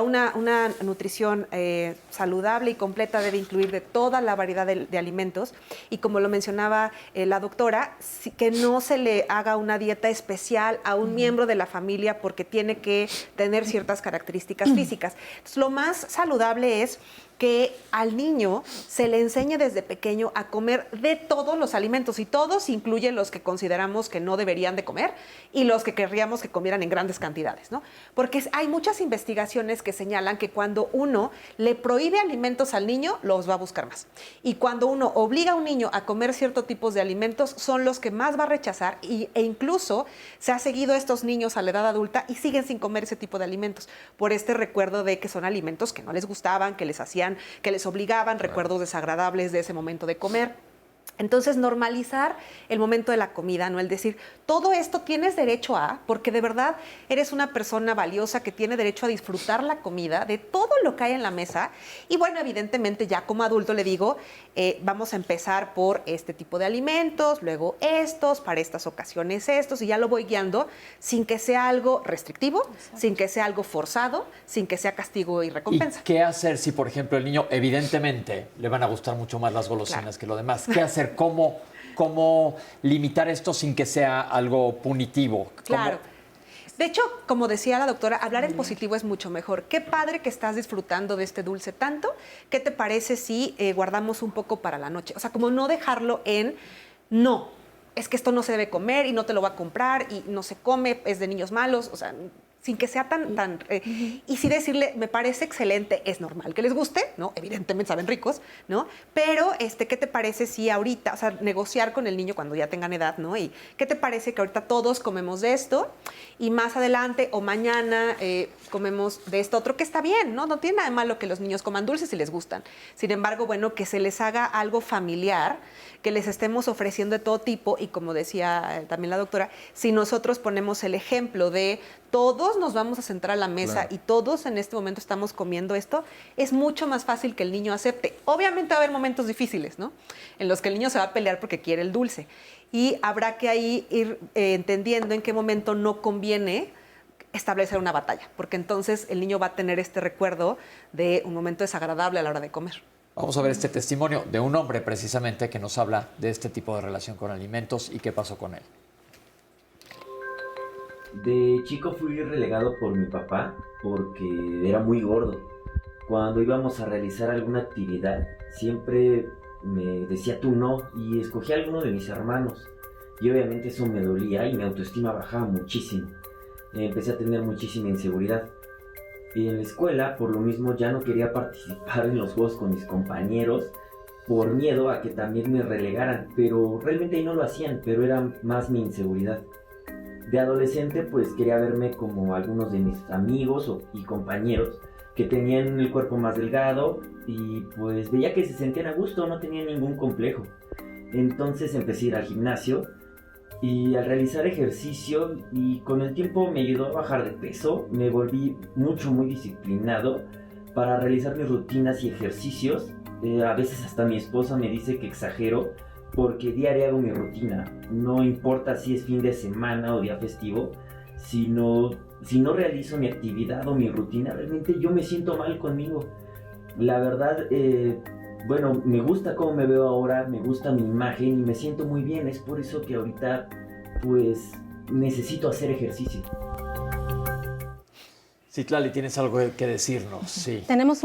Una nutrición saludable y completa debe incluir de toda la variedad de alimentos y como lo mencionaba la doctora, que no se le haga una dieta especial a un miembro de la familia porque tiene que tener ciertas características físicas. Entonces, lo más saludable es que al niño se le enseñe desde pequeño a comer de todos los alimentos y todos incluyen los que consideramos que no deberían de comer y los que querríamos que comieran en grandes cantidades, ¿no? Porque hay muchas investigaciones que señalan que cuando uno le prohíbe alimentos al niño, los va a buscar más. Y cuando uno obliga a un niño a comer ciertos tipos de alimentos, son los que más va a rechazar e incluso se ha seguido a estos niños a la edad adulta y siguen sin comer ese tipo de alimentos por este recuerdo de que son alimentos que no les gustaban, que les hacían, que les obligaban, recuerdos desagradables de ese momento de comer. Entonces, normalizar el momento de la comida, ¿no? El decir, todo esto tienes derecho a, porque de verdad eres una persona valiosa que tiene derecho a disfrutar la comida, de todo lo que hay en la mesa. Y bueno, evidentemente ya como adulto le digo, vamos a empezar por este tipo de alimentos, luego estos, para estas ocasiones estos, y ya lo voy guiando sin que sea algo restrictivo, sin que sea algo forzado, sin que sea castigo y recompensa. ¿Y qué hacer si, por ejemplo, el niño evidentemente le van a gustar mucho más las golosinas que lo demás? ¿Qué hacer? ¿Cómo limitar esto sin que sea algo punitivo? Claro. De hecho, como decía la doctora, hablar en positivo es mucho mejor. Qué padre que estás disfrutando de este dulce tanto. ¿Qué te parece si guardamos un poco para la noche? O sea, como no dejarlo en no, es que esto no se debe comer y no te lo va a comprar y no se come, es de niños malos. O sea, sin que sea tan y sí decirle, me parece excelente, es normal que les guste, ¿no? Evidentemente saben ricos, ¿no? Pero, ¿qué te parece si ahorita, o sea, negociar con el niño cuando ya tengan edad, ¿no? Y, ¿qué te parece que ahorita todos comemos de esto y más adelante o mañana comemos de esto otro, que está bien, ¿no? No tiene nada de malo que los niños coman dulces si les gustan. Sin embargo, bueno, que se les haga algo familiar, que les estemos ofreciendo de todo tipo y como decía también la doctora, si nosotros ponemos el ejemplo de todos nos vamos a sentar a la mesa y todos en este momento estamos comiendo esto, es mucho más fácil que el niño acepte. Obviamente va a haber momentos difíciles, ¿no? En los que el niño se va a pelear porque quiere el dulce y habrá que ahí ir entendiendo en qué momento no conviene establecer una batalla, porque entonces el niño va a tener este recuerdo de un momento desagradable a la hora de comer. Vamos a ver este testimonio de un hombre precisamente que nos habla de este tipo de relación con alimentos y qué pasó con él. De chico fui relegado por mi papá porque era muy gordo. Cuando íbamos a realizar alguna actividad, siempre me decía tú no y escogía a alguno de mis hermanos. Y obviamente eso me dolía y mi autoestima bajaba muchísimo. Empecé a tener muchísima inseguridad. Y en la escuela, por lo mismo, ya no quería participar en los juegos con mis compañeros por miedo a que también me relegaran. Pero realmente ahí no lo hacían, pero era más mi inseguridad. De adolescente pues quería verme como algunos de mis amigos y compañeros que tenían el cuerpo más delgado y pues veía que se sentían a gusto, no tenían ningún complejo. Entonces empecé a ir al gimnasio y al realizar ejercicio y con el tiempo me ayudó a bajar de peso, me volví muy disciplinado para realizar mis rutinas y ejercicios. A veces hasta mi esposa me dice que exagero, porque diario hago mi rutina, no importa si es fin de semana o día festivo, si no realizo mi actividad o mi rutina, realmente yo me siento mal conmigo. La verdad, bueno, me gusta cómo me veo ahora, me gusta mi imagen y me siento muy bien, es por eso que ahorita pues necesito hacer ejercicio. Citlali, tienes algo que decirnos. Sí. Tenemos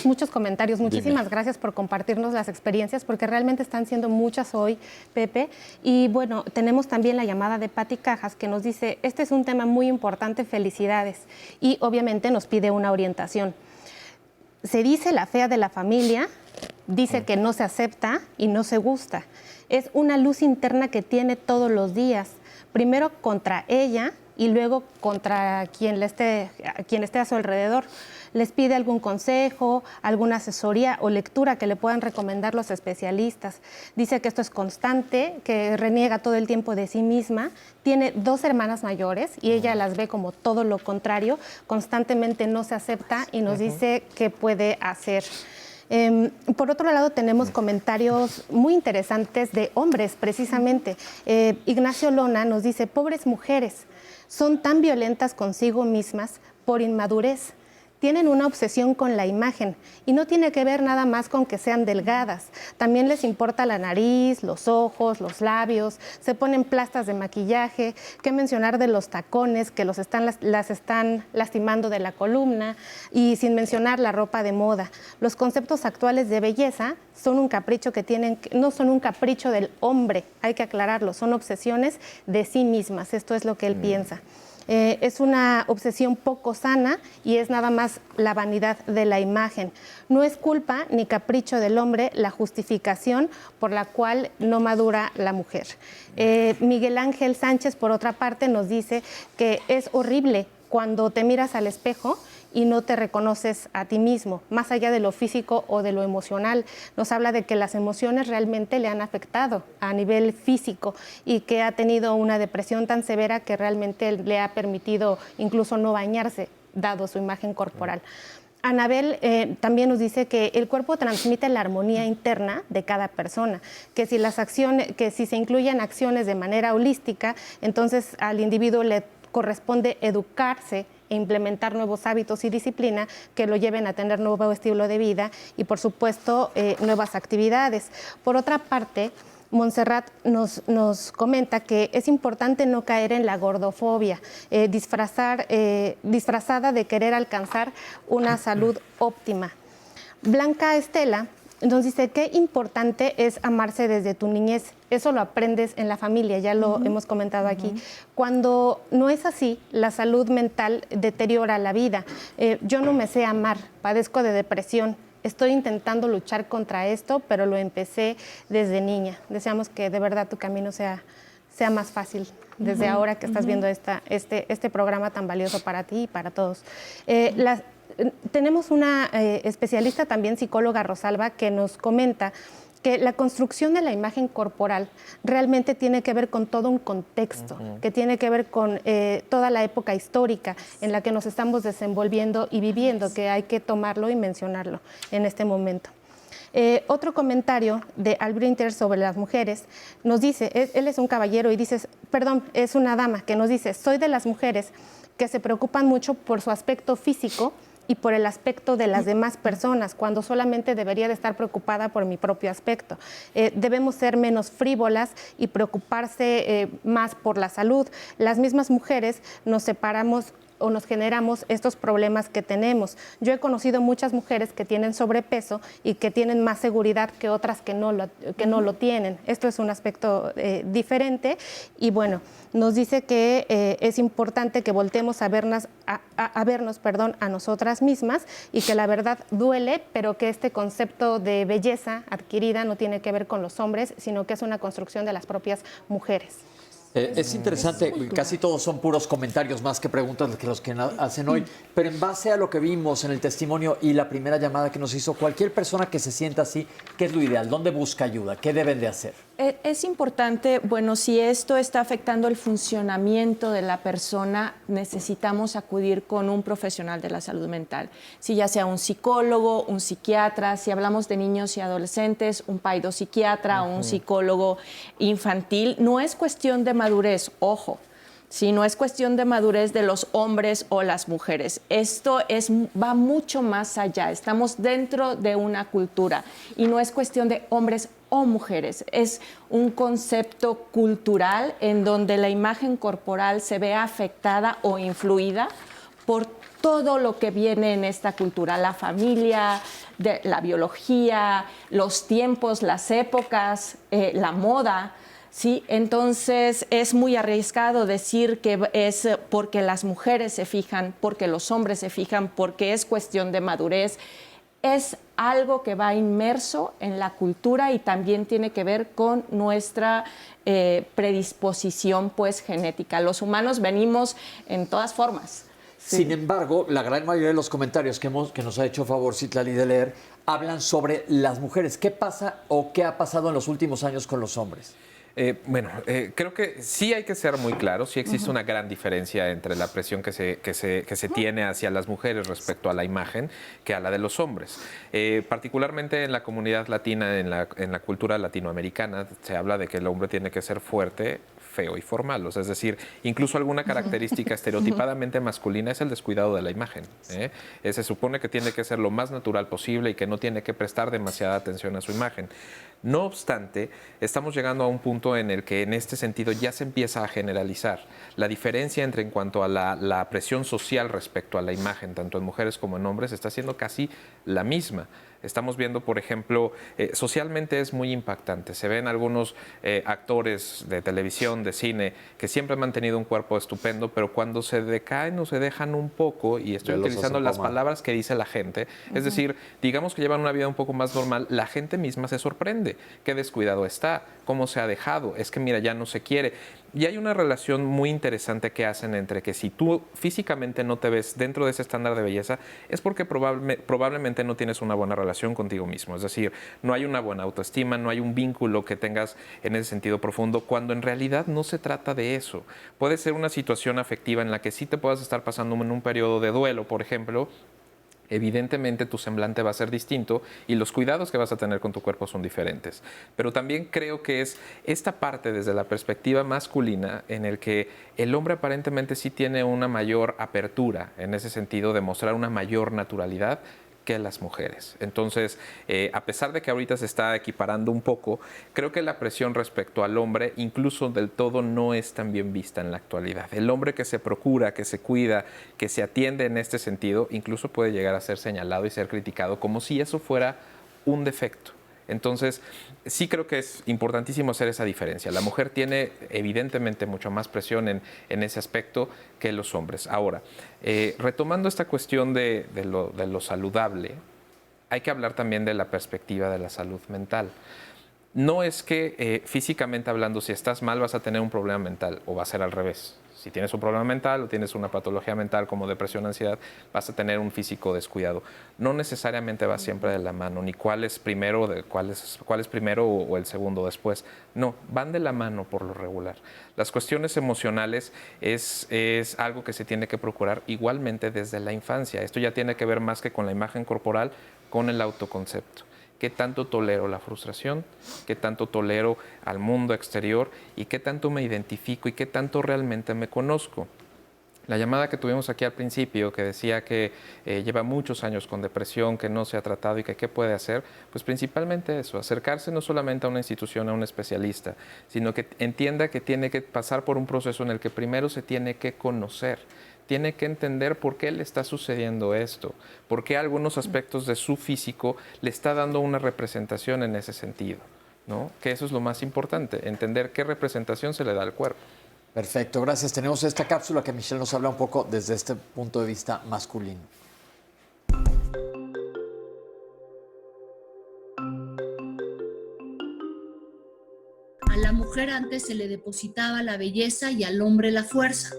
muchos comentarios. Muchísimas gracias por compartirnos las experiencias, porque realmente están siendo muchas hoy, Pepe. Y bueno, tenemos también la llamada de Pati Cajas, que nos dice, este es un tema muy importante, felicidades. Y obviamente nos pide una orientación. Se dice la fea de la familia, dice que no se acepta y no se gusta. Es una luz interna que tiene todos los días. Primero contra ella y luego contra quien esté a su alrededor. Les pide algún consejo, alguna asesoría o lectura que le puedan recomendar los especialistas. Dice que esto es constante, que reniega todo el tiempo de sí misma. Tiene 2 hermanas mayores y ella las ve como todo lo contrario. Constantemente no se acepta y nos dice qué puede hacer. Por otro lado, tenemos comentarios muy interesantes de hombres, precisamente. Ignacio Lona nos dice, pobres mujeres, son tan violentas consigo mismas por inmadurez. Tienen una obsesión con la imagen y no tiene que ver nada más con que sean delgadas. También les importa la nariz, los ojos, los labios, se ponen plastas de maquillaje. ¿Qué mencionar de los tacones que las están lastimando de la columna? Y sin mencionar la ropa de moda. Los conceptos actuales de belleza son un capricho no son un capricho del hombre, hay que aclararlo, son obsesiones de sí mismas. Esto es lo que él piensa. Es una obsesión poco sana y es nada más la vanidad de la imagen. No es culpa ni capricho del hombre la justificación por la cual no madura la mujer. Miguel Ángel Sánchez, por otra parte, nos dice que es horrible cuando te miras al espejo y no te reconoces a ti mismo, más allá de lo físico o de lo emocional. Nos habla de que las emociones realmente le han afectado a nivel físico y que ha tenido una depresión tan severa que realmente le ha permitido incluso no bañarse, dado su imagen corporal. Anabel también nos dice que el cuerpo transmite la armonía interna de cada persona, que si se incluyen acciones de manera holística, entonces al individuo le corresponde educarse e implementar nuevos hábitos y disciplina que lo lleven a tener nuevo estilo de vida y, por supuesto, nuevas actividades. Por otra parte, Montserrat nos comenta que es importante no caer en la gordofobia, disfrazada de querer alcanzar una salud óptima. Blanca Estela nos dice qué importante es amarse desde tu niñez. Eso lo aprendes en la familia, ya lo hemos comentado aquí. Cuando no es así, la salud mental deteriora la vida. Yo no me sé amar, padezco de depresión. Estoy intentando luchar contra esto, pero lo empecé desde niña. Deseamos que de verdad tu camino sea más fácil desde ahora que estás viendo este programa tan valioso para ti y para todos. Tenemos una especialista también, psicóloga Rosalba, que nos comenta que la construcción de la imagen corporal realmente tiene que ver con todo un contexto, que tiene que ver con toda la época histórica en la que nos estamos desenvolviendo y viviendo, que hay que tomarlo y mencionarlo en este momento. Otro comentario de Al Brinter sobre las mujeres nos dice, él es un caballero y dice, es una dama que nos dice, soy de las mujeres que se preocupan mucho por su aspecto físico y por el aspecto de las demás personas, cuando solamente debería de estar preocupada por mi propio aspecto. Debemos ser menos frívolas y preocuparse más por la salud. Las mismas mujeres nos separamos o nos generamos estos problemas que tenemos. Yo he conocido muchas mujeres que tienen sobrepeso y que tienen más seguridad que otras que no lo tienen. Esto es un aspecto diferente y bueno, nos dice que es importante que voltemos a vernos a nosotras mismas y que la verdad duele, pero que este concepto de belleza adquirida no tiene que ver con los hombres, sino que es una construcción de las propias mujeres. Es interesante, casi todos son puros comentarios más que preguntas que los que hacen hoy, pero en base a lo que vimos en el testimonio y la primera llamada que nos hizo, cualquier persona que se sienta así, ¿qué es lo ideal? ¿Dónde busca ayuda? ¿Qué deben de hacer? Es importante, bueno, si esto está afectando el funcionamiento de la persona, necesitamos acudir con un profesional de la salud mental. Si ya sea un psicólogo, un psiquiatra, si hablamos de niños y adolescentes, un paidopsiquiatra o un psicólogo infantil. No es cuestión de madurez, ojo. Sí, no es cuestión de madurez de los hombres o las mujeres. Esto va mucho más allá. Estamos dentro de una cultura y no es cuestión de hombres o mujeres. Es un concepto cultural en donde la imagen corporal se ve afectada o influida por todo lo que viene en esta cultura, la familia, la biología, los tiempos, las épocas, la moda. Sí, entonces es muy arriesgado decir que es porque las mujeres se fijan, porque los hombres se fijan, porque es cuestión de madurez. es algo que va inmerso en la cultura y también tiene que ver con nuestra predisposición pues, genética. Los humanos venimos en todas formas. Sí. Sin embargo, la gran mayoría de los comentarios que nos ha hecho favor Citlali de leer hablan sobre las mujeres. ¿Qué pasa o qué ha pasado en los últimos años con los hombres? Creo que sí hay que ser muy claros, sí existe una gran diferencia entre la presión que se tiene hacia las mujeres respecto a la imagen que a la de los hombres. Particularmente en la comunidad latina, en la cultura latinoamericana, se habla de que el hombre tiene que ser fuerte, feo y formal, o sea, es decir, incluso alguna característica estereotipadamente masculina es el descuidado de la imagen. Se supone que tiene que ser lo más natural posible y que no tiene que prestar demasiada atención a su imagen. No obstante, estamos llegando a un punto en el que en este sentido ya se empieza a generalizar. La diferencia en cuanto a la presión social respecto a la imagen, tanto en mujeres como en hombres, está siendo casi la misma. Estamos viendo, por ejemplo, socialmente es muy impactante. Se ven algunos actores de televisión, de cine, que siempre han mantenido un cuerpo estupendo, pero cuando se decaen o se dejan un poco, y estoy utilizando las palabras que dice la gente, es decir, digamos que llevan una vida un poco más normal, la gente misma se sorprende. Qué descuidado está, cómo se ha dejado, es que mira, ya no se quiere. Y hay una relación muy interesante que hacen entre que si tú físicamente no te ves dentro de ese estándar de belleza, es porque probablemente no tienes una buena relación contigo mismo. Es decir, no hay una buena autoestima, no hay un vínculo que tengas en ese sentido profundo, cuando en realidad no se trata de eso. Puede ser una situación afectiva en la que sí te puedas estar pasando en un periodo de duelo, por ejemplo. Evidentemente tu semblante va a ser distinto y los cuidados que vas a tener con tu cuerpo son diferentes. Pero también creo que es esta parte desde la perspectiva masculina en el que el hombre aparentemente sí tiene una mayor apertura en ese sentido de mostrar una mayor naturalidad que las mujeres. Entonces, a pesar de que ahorita se está equiparando un poco, creo que la presión respecto al hombre incluso del todo no es tan bien vista en la actualidad. El hombre que se procura, que se cuida, que se atiende en este sentido, incluso puede llegar a ser señalado y ser criticado como si eso fuera un defecto. Entonces, sí creo que es importantísimo hacer esa diferencia. La mujer tiene evidentemente mucho más presión en ese aspecto que los hombres. Ahora, retomando esta cuestión de lo saludable, hay que hablar también de la perspectiva de la salud mental. No es que físicamente hablando, si estás mal vas a tener un problema mental, o va a ser al revés. Si tienes un problema mental o tienes una patología mental como depresión, ansiedad, vas a tener un físico descuidado. No necesariamente va siempre de la mano, ni cuál es primero o el segundo después. No, van de la mano por lo regular. Las cuestiones emocionales es algo que se tiene que procurar igualmente desde la infancia. Esto ya tiene que ver más que con la imagen corporal, con el autoconcepto. ¿Qué tanto tolero la frustración? ¿Qué tanto tolero al mundo exterior? ¿Y qué tanto me identifico? ¿Y qué tanto realmente me conozco? La llamada que tuvimos aquí al principio, que decía que lleva muchos años con depresión, que no se ha tratado y que qué puede hacer, pues principalmente eso, acercarse no solamente a una institución, a un especialista, sino que entienda que tiene que pasar por un proceso en el que primero se tiene que conocer. Tiene que entender por qué le está sucediendo esto, por qué algunos aspectos de su físico le está dando una representación en ese sentido, ¿no? Que eso es lo más importante, entender qué representación se le da al cuerpo. Perfecto, gracias. Tenemos esta cápsula que Michelle nos habla un poco desde este punto de vista masculino. A la mujer antes se le depositaba la belleza y al hombre la fuerza.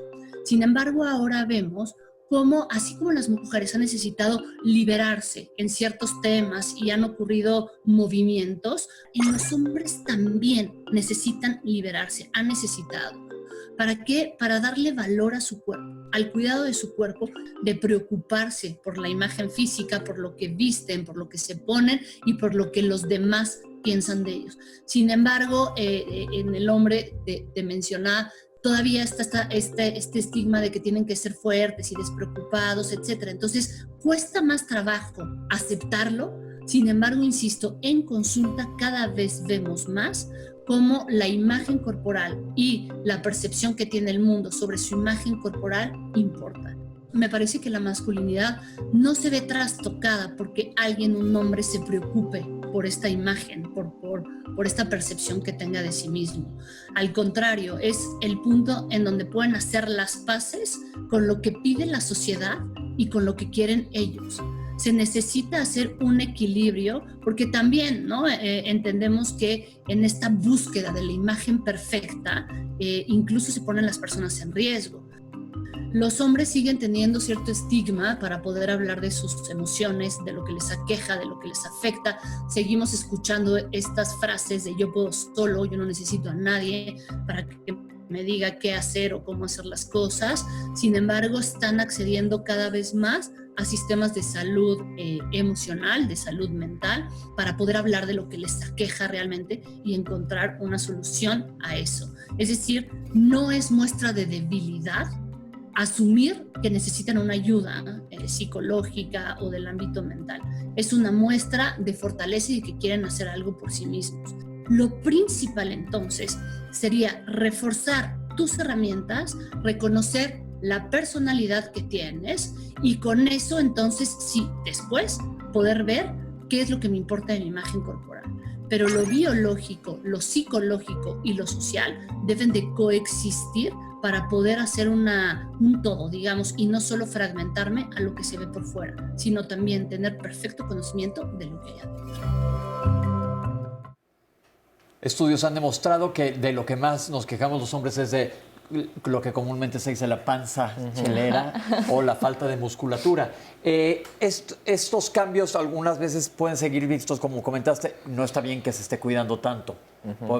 Sin embargo, ahora vemos cómo, así como las mujeres han necesitado liberarse en ciertos temas y han ocurrido movimientos, en los hombres también necesitan liberarse, han necesitado. ¿Para qué? Para darle valor a su cuerpo, al cuidado de su cuerpo, de preocuparse por la imagen física, por lo que visten, por lo que se ponen y por lo que los demás piensan de ellos. Sin embargo, en el hombre te mencionaba, todavía está este estigma de que tienen que ser fuertes y despreocupados, etc. Entonces, cuesta más trabajo aceptarlo. Sin embargo, insisto, en consulta cada vez vemos más cómo la imagen corporal y la percepción que tiene el mundo sobre su imagen corporal importa. Me parece que la masculinidad no se ve trastocada porque alguien, un hombre, se preocupe por esta imagen, por esta percepción que tenga de sí mismo. Al contrario, es el punto en donde pueden hacer las paces con lo que pide la sociedad y con lo que quieren ellos. se necesita hacer un equilibrio, porque también, ¿no? Entendemos que en esta búsqueda de la imagen perfecta, incluso se ponen las personas en riesgo. Los hombres siguen teniendo cierto estigma para poder hablar de sus emociones, de lo que les aqueja, de lo que les afecta. Seguimos escuchando estas frases de yo puedo solo, yo no necesito a nadie para que me diga qué hacer o cómo hacer las cosas. Sin embargo, están accediendo cada vez más a sistemas de salud emocional, de salud mental, para poder hablar de lo que les aqueja realmente y encontrar una solución a eso. Es decir, no es muestra de debilidad asumir que necesitan una ayuda psicológica o del ámbito mental. Es una muestra de fortaleza y de que quieren hacer algo por sí mismos. Lo principal entonces sería reforzar tus herramientas, reconocer la personalidad que tienes y con eso entonces sí, después poder ver qué es lo que me importa de mi imagen corporal. Pero lo biológico, lo psicológico y lo social deben de coexistir para poder hacer un todo, digamos, y no solo fragmentarme a lo que se ve por fuera, sino también tener perfecto conocimiento de lo que hay adentro. Estudios han demostrado que de lo que más nos quejamos los hombres es de lo que comúnmente se dice la panza chelera o la falta de musculatura. Estos cambios algunas veces pueden seguir vistos, como comentaste, no está bien que se esté cuidando tanto,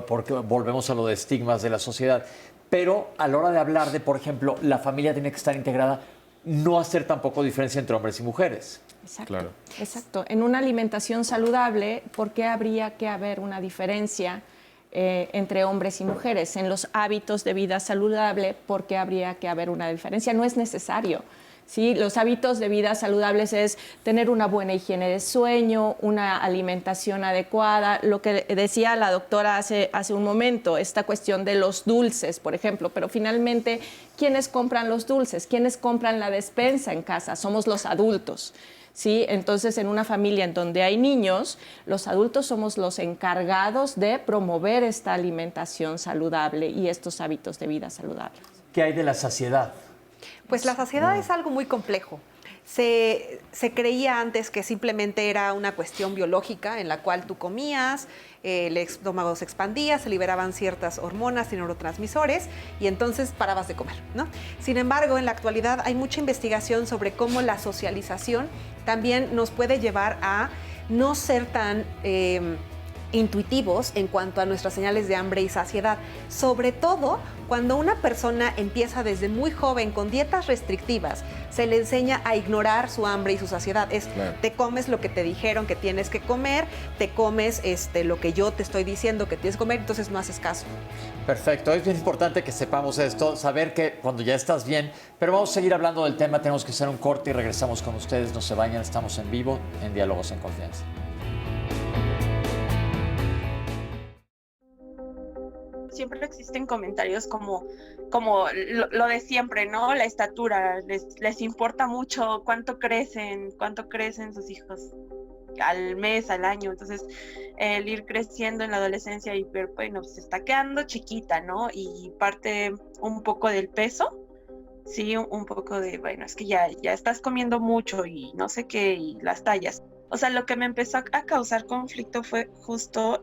porque volvemos a lo de estigmas de la sociedad. Pero a la hora de hablar de, por ejemplo, la familia tiene que estar integrada, no hacer tampoco diferencia entre hombres y mujeres. Exacto. Claro. Exacto. En una alimentación saludable, ¿por qué habría que haber una diferencia entre hombres y mujeres? En los hábitos de vida saludable, ¿por qué habría que haber una diferencia? No es necesario. ¿Sí? Los hábitos de vida saludables es tener una buena higiene de sueño, una alimentación adecuada, lo que decía la doctora hace un momento, esta cuestión de los dulces, por ejemplo, pero finalmente, ¿quiénes compran los dulces? ¿Quiénes compran la despensa en casa? Somos los adultos. ¿Sí? Entonces, en una familia en donde hay niños, los adultos somos los encargados de promover esta alimentación saludable y estos hábitos de vida saludables. ¿Qué hay de la saciedad? Pues la saciedad es algo muy complejo. Se creía antes que simplemente era una cuestión biológica en la cual tú comías, el estómago se expandía, se liberaban ciertas hormonas y neurotransmisores y entonces parabas de comer, ¿no? Sin embargo, en la actualidad hay mucha investigación sobre cómo la socialización también nos puede llevar a no ser tan intuitivos en cuanto a nuestras señales de hambre y saciedad, sobre todo cuando una persona empieza desde muy joven con dietas restrictivas, se le enseña a ignorar su hambre y su saciedad. Claro. Te comes lo que te dijeron que tienes que comer, te comes lo que yo te estoy diciendo que tienes que comer, entonces no haces caso. Perfecto, es bien importante que sepamos esto, saber que cuando ya estás bien, pero vamos a seguir hablando del tema, tenemos que hacer un corte y regresamos con ustedes, no se vayan, estamos en vivo en Diálogos en Confianza. Siempre existen comentarios como lo de siempre, ¿no? La estatura, les importa mucho cuánto crecen sus hijos al mes, al año. Entonces, el ir creciendo en la adolescencia y ver, bueno, se está quedando chiquita, ¿no? Y parte un poco del peso, sí, un poco de, bueno, es que ya estás comiendo mucho y no sé qué, y las tallas. O sea, lo que me empezó a causar conflicto fue justo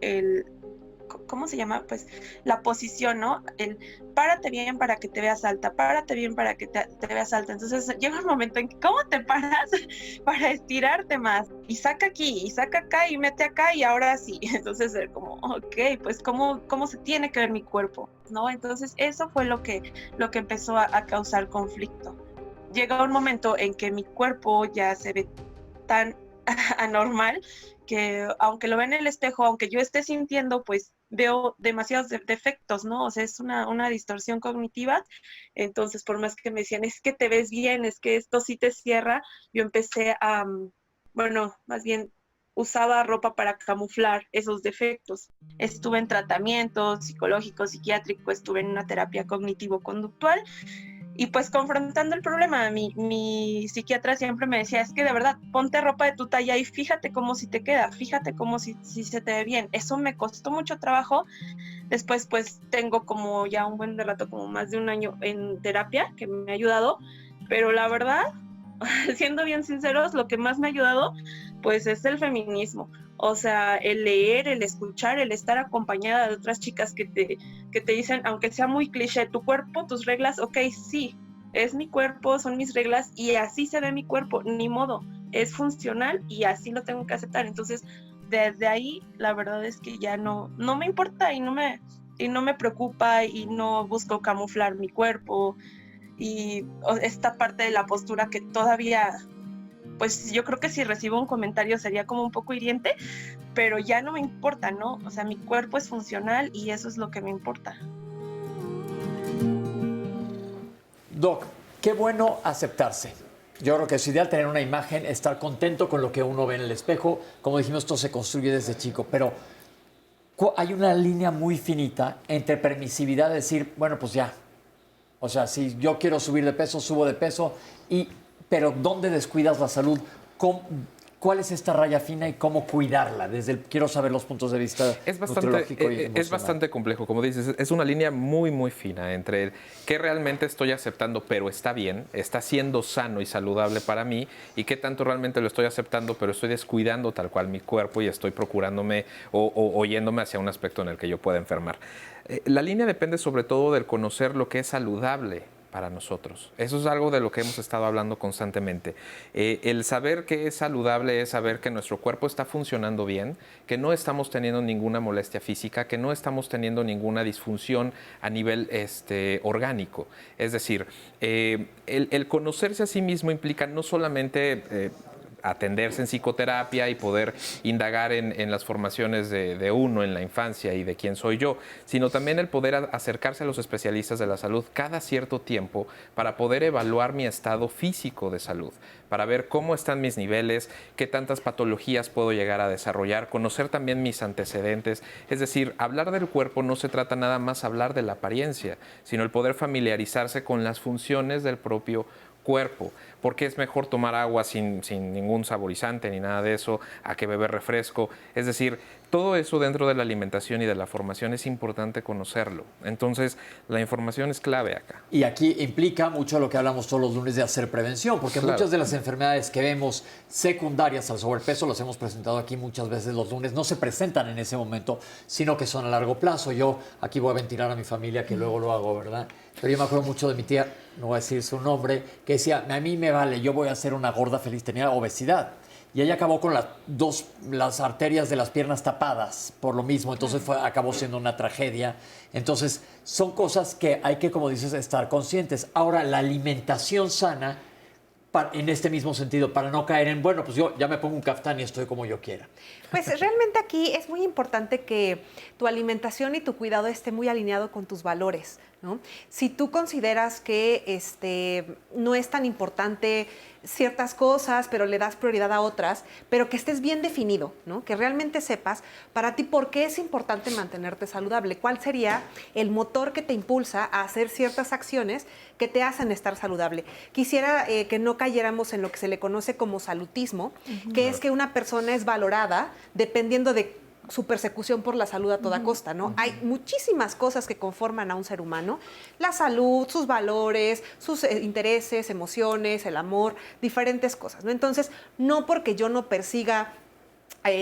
¿cómo se llama? Pues la posición, ¿no? El párate bien para que te veas alta, párate bien para que te veas alta. Entonces llega un momento en que ¿cómo te paras para estirarte más? Y saca aquí, y saca acá, y mete acá, y ahora sí. Entonces como, ok, pues ¿cómo se tiene que ver mi cuerpo? ¿No? Entonces eso fue lo que empezó a causar conflicto. Llega un momento en que mi cuerpo ya se ve tan anormal que aunque lo vea en el espejo, aunque yo esté sintiendo, pues veo demasiados defectos, ¿no? O sea, es una distorsión cognitiva. Entonces, por más que me decían, es que te ves bien, es que esto sí te cierra, yo empecé más bien usaba ropa para camuflar esos defectos. Estuve en tratamiento psicológico, psiquiátrico, estuve en una terapia cognitivo-conductual. Y pues confrontando el problema, mi psiquiatra siempre me decía, es que de verdad, ponte ropa de tu talla y fíjate cómo si te queda, fíjate cómo si se te ve bien. Eso me costó mucho trabajo. Después pues tengo como ya un buen rato, como más de un año en terapia, que me ha ayudado, pero la verdad siendo bien sinceros, lo que más me ha ayudado, pues es el feminismo. O sea, el leer, el escuchar, el estar acompañada de otras chicas que te dicen, aunque sea muy cliché, tu cuerpo, tus reglas, ok, sí, es mi cuerpo, son mis reglas y así se ve mi cuerpo, ni modo, es funcional y así lo tengo que aceptar. Entonces, desde ahí, la verdad es que ya no me importa y no me preocupa y no busco camuflar mi cuerpo y esta parte de la postura que todavía, pues yo creo que si recibo un comentario sería como un poco hiriente, pero ya no me importa, ¿no? O sea, mi cuerpo es funcional y eso es lo que me importa. Doc, qué bueno aceptarse. Yo creo que es ideal tener una imagen, estar contento con lo que uno ve en el espejo. Como dijimos, esto se construye desde chico, pero hay una línea muy finita entre permisividad de decir, bueno, pues ya. O sea, si yo quiero subir de peso, subo de peso, pero ¿dónde descuidas la salud? ¿Cuál es esta raya fina y cómo cuidarla? Quiero saber los puntos de vista nutriológico y emocional. Es bastante complejo, como dices, es una línea muy, muy fina entre qué realmente estoy aceptando, pero está bien, está siendo sano y saludable para mí, y qué tanto realmente lo estoy aceptando, pero estoy descuidando tal cual mi cuerpo y estoy procurándome o yéndome hacia un aspecto en el que yo pueda enfermar. La línea depende sobre todo del conocer lo que es saludable para nosotros. Eso es algo de lo que hemos estado hablando constantemente. El saber que es saludable es saber que nuestro cuerpo está funcionando bien, que no estamos teniendo ninguna molestia física, que no estamos teniendo ninguna disfunción a nivel orgánico. Es decir, el conocerse a sí mismo implica no solamente atenderse en psicoterapia y poder indagar en las formaciones de uno en la infancia y de quién soy yo, sino también el poder acercarse a los especialistas de la salud cada cierto tiempo para poder evaluar mi estado físico de salud, para ver cómo están mis niveles, qué tantas patologías puedo llegar a desarrollar, conocer también mis antecedentes. Es decir, hablar del cuerpo no se trata nada más hablar de la apariencia, sino el poder familiarizarse con las funciones del propio cuerpo. Porque es mejor tomar agua sin ningún saborizante ni nada de eso a que beber refresco. Es decir, todo eso dentro de la alimentación y de la formación es importante conocerlo. Entonces, la información es clave acá. Y aquí implica mucho lo que hablamos todos los lunes de hacer prevención, porque Claro. Muchas de las enfermedades que vemos secundarias al sobrepeso, las hemos presentado aquí muchas veces los lunes, no se presentan en ese momento, sino que son a largo plazo. Yo aquí voy a ventilar a mi familia, que luego lo hago, ¿verdad? Pero yo me acuerdo mucho de mi tía, no voy a decir su nombre, que decía, a mí me vale, yo voy a ser una gorda feliz, tenía obesidad. Y ella acabó con las arterias de las piernas tapadas por lo mismo, entonces acabó siendo una tragedia. Entonces, son cosas que hay que, como dices, estar conscientes. Ahora, la alimentación sana, en este mismo sentido, para no caer en, bueno, pues yo ya me pongo un caftán y estoy como yo quiera. Pues realmente aquí es muy importante que tu alimentación y tu cuidado esté muy alineado con tus valores, ¿no? Si tú consideras que no es tan importante ciertas cosas, pero le das prioridad a otras, pero que estés bien definido, ¿no? Que realmente sepas para ti por qué es importante mantenerte saludable, cuál sería el motor que te impulsa a hacer ciertas acciones que te hacen estar saludable. Quisiera que no cayéramos en lo que se le conoce como salutismo, que es que una persona es valorada dependiendo de su persecución por la salud a toda costa, ¿no? Hay muchísimas cosas que conforman a un ser humano: la salud, sus valores, sus intereses, emociones, el amor, diferentes cosas, ¿no? Entonces, no porque yo no persiga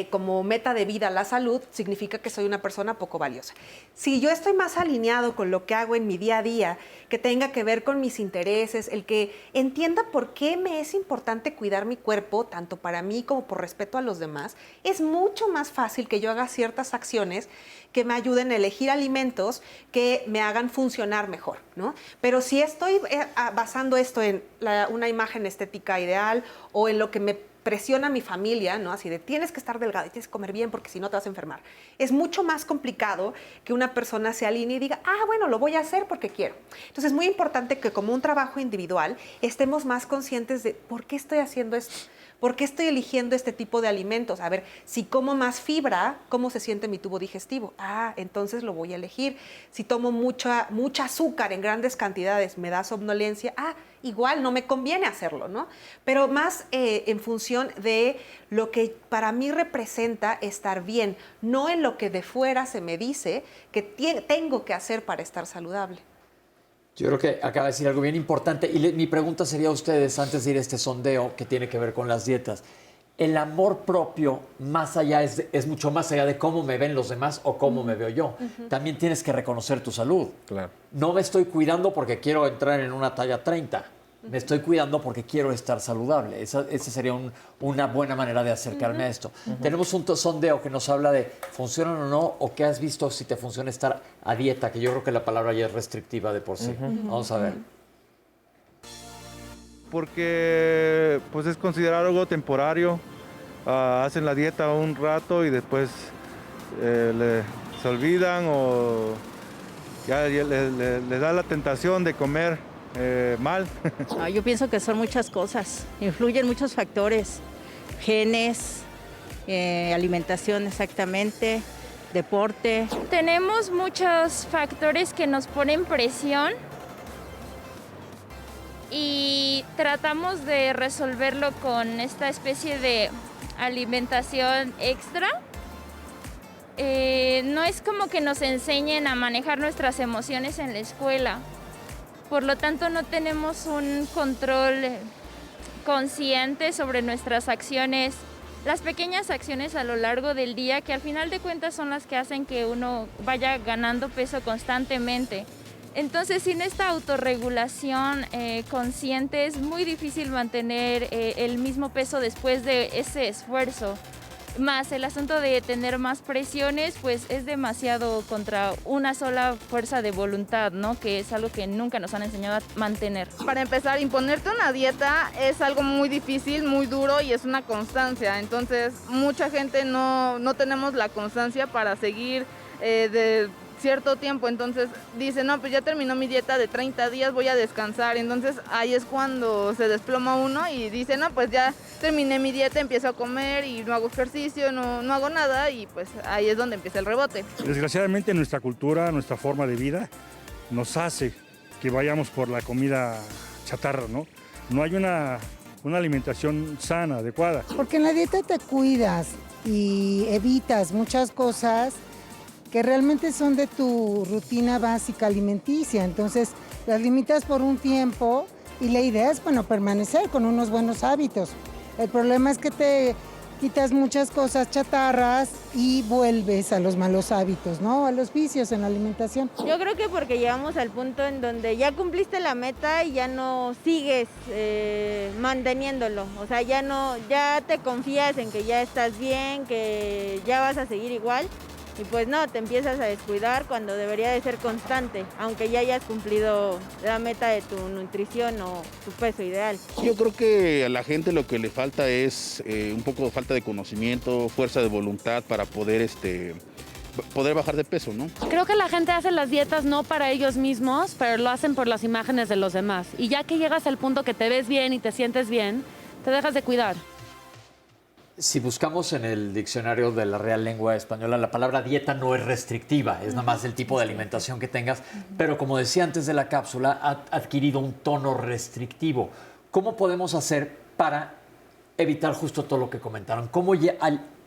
como meta de vida la salud, significa que soy una persona poco valiosa. Si yo estoy más alineado con lo que hago en mi día a día, que tenga que ver con mis intereses, el que entienda por qué me es importante cuidar mi cuerpo, tanto para mí como por respeto a los demás, es mucho más fácil que yo haga ciertas acciones que me ayuden a elegir alimentos que me hagan funcionar mejor, ¿no? Pero si estoy basando esto en una imagen estética ideal o en lo que me presiona a mi familia, ¿no? Así de tienes que estar delgada y tienes que comer bien porque si no te vas a enfermar. Es mucho más complicado que una persona se alinee y diga, bueno, lo voy a hacer porque quiero. Entonces es muy importante que como un trabajo individual estemos más conscientes de por qué estoy haciendo esto. ¿Por qué estoy eligiendo este tipo de alimentos? A ver, si como más fibra, ¿cómo se siente mi tubo digestivo? Entonces lo voy a elegir. Si tomo mucha azúcar en grandes cantidades, ¿me da somnolencia? Igual no me conviene hacerlo, ¿no? Pero más en función de lo que para mí representa estar bien, no en lo que de fuera se me dice que tengo que hacer para estar saludable. Yo creo que acaba de decir algo bien importante y mi pregunta sería a ustedes, antes de ir a este sondeo que tiene que ver con las dietas, el amor propio más allá es mucho más allá de cómo me ven los demás o cómo me veo yo. También tienes que reconocer tu salud. Claro. No me estoy cuidando porque quiero entrar en una talla 30. Me estoy cuidando porque quiero estar saludable. Esa sería una buena manera de acercarme a esto. Tenemos un sondeo que nos habla de funcionan o no, o qué has visto si te funciona estar a dieta, que yo creo que la palabra ya es restrictiva de por sí. Vamos a ver. Porque pues es considerado algo temporario. Hacen la dieta un rato y después se olvidan o ya les da la tentación de comer mal. Yo pienso que son muchas cosas, influyen muchos factores, genes, alimentación exactamente, deporte. Tenemos muchos factores que nos ponen presión y tratamos de resolverlo con esta especie de alimentación extra. No es como que nos enseñen a manejar nuestras emociones en la escuela. Por lo tanto, no tenemos un control consciente sobre nuestras acciones, las pequeñas acciones a lo largo del día, que al final de cuentas son las que hacen que uno vaya ganando peso constantemente. Entonces, sin esta autorregulación consciente, es muy difícil mantener el mismo peso después de ese esfuerzo. Más el asunto de tener más presiones, pues es demasiado contra una sola fuerza de voluntad, ¿no? Que es algo que nunca nos han enseñado a mantener. Para empezar, imponerte una dieta es algo muy difícil, muy duro y es una constancia. Entonces, mucha gente no tenemos la constancia para seguir de cierto tiempo. Entonces, dice, no, pues ya terminó mi dieta de 30 días, voy a descansar. Entonces, ahí es cuando se desploma uno y dice, no, pues ya terminé mi dieta, empiezo a comer y no hago ejercicio, no hago nada y pues ahí es donde empieza el rebote. Desgraciadamente nuestra cultura, nuestra forma de vida nos hace que vayamos por la comida chatarra, ¿no? No hay una alimentación sana, adecuada. Porque en la dieta te cuidas y evitas muchas cosas que realmente son de tu rutina básica alimenticia. Entonces las limitas por un tiempo y la idea es, bueno, permanecer con unos buenos hábitos. El problema es que te quitas muchas cosas chatarras y vuelves a los malos hábitos, ¿no? A los vicios en la alimentación. Yo creo que porque llegamos al punto en donde ya cumpliste la meta y ya no sigues manteniéndolo. O sea, ya te confías en que ya estás bien, que ya vas a seguir igual. Y pues no, te empiezas a descuidar cuando debería de ser constante, aunque ya hayas cumplido la meta de tu nutrición o tu peso ideal. Yo creo que a la gente lo que le falta es un poco de falta de conocimiento, fuerza de voluntad para poder bajar de peso, ¿no? Creo que la gente hace las dietas no para ellos mismos, pero lo hacen por las imágenes de los demás. Y ya que llegas al punto que te ves bien y te sientes bien, te dejas de cuidar. Si buscamos en el diccionario de la Real Lengua Española, la palabra dieta no es restrictiva, es nada más el tipo de alimentación que tengas, pero como decía antes de la cápsula, ha adquirido un tono restrictivo. ¿Cómo podemos hacer para evitar justo todo lo que comentaron? ¿Cómo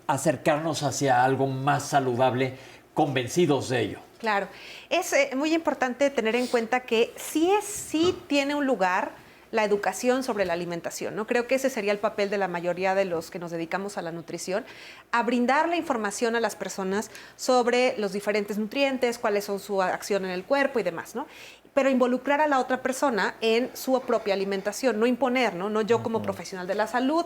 acercarnos hacia algo más saludable, convencidos de ello? Claro, es muy importante tener en cuenta que sí tiene un lugar la educación sobre la alimentación, ¿no? Creo que ese sería el papel de la mayoría de los que nos dedicamos a la nutrición, a brindar la información a las personas sobre los diferentes nutrientes, cuáles son su acción en el cuerpo y demás, ¿no? Pero involucrar a la otra persona en su propia alimentación, no imponer, ¿no? No yo como profesional de la salud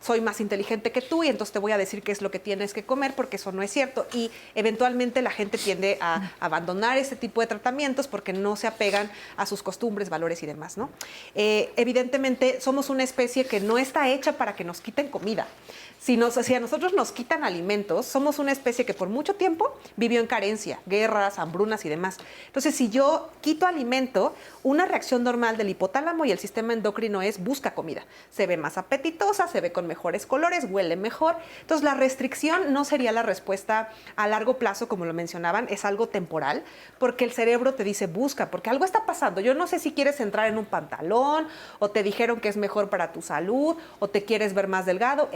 soy más inteligente que tú y entonces te voy a decir qué es lo que tienes que comer porque eso no es cierto. Y eventualmente la gente tiende a abandonar ese tipo de tratamientos porque no se apegan a sus costumbres, valores y demás, ¿no? Evidentemente somos una especie que no está hecha para que nos quiten comida. Si a nosotros nos quitan alimentos, somos una especie que por mucho tiempo vivió en carencia, guerras, hambrunas y demás. Entonces, si yo quito alimento, una reacción normal del hipotálamo y el sistema endocrino es busca comida. Se ve más apetitosa, se ve con mejores colores, huele mejor. Entonces, la restricción no sería la respuesta a largo plazo, como lo mencionaban, es algo temporal, porque el cerebro te dice busca, porque algo está pasando. Yo no sé si quieres entrar en un pantalón, o te dijeron que es mejor para tu salud, o te quieres ver más delgado,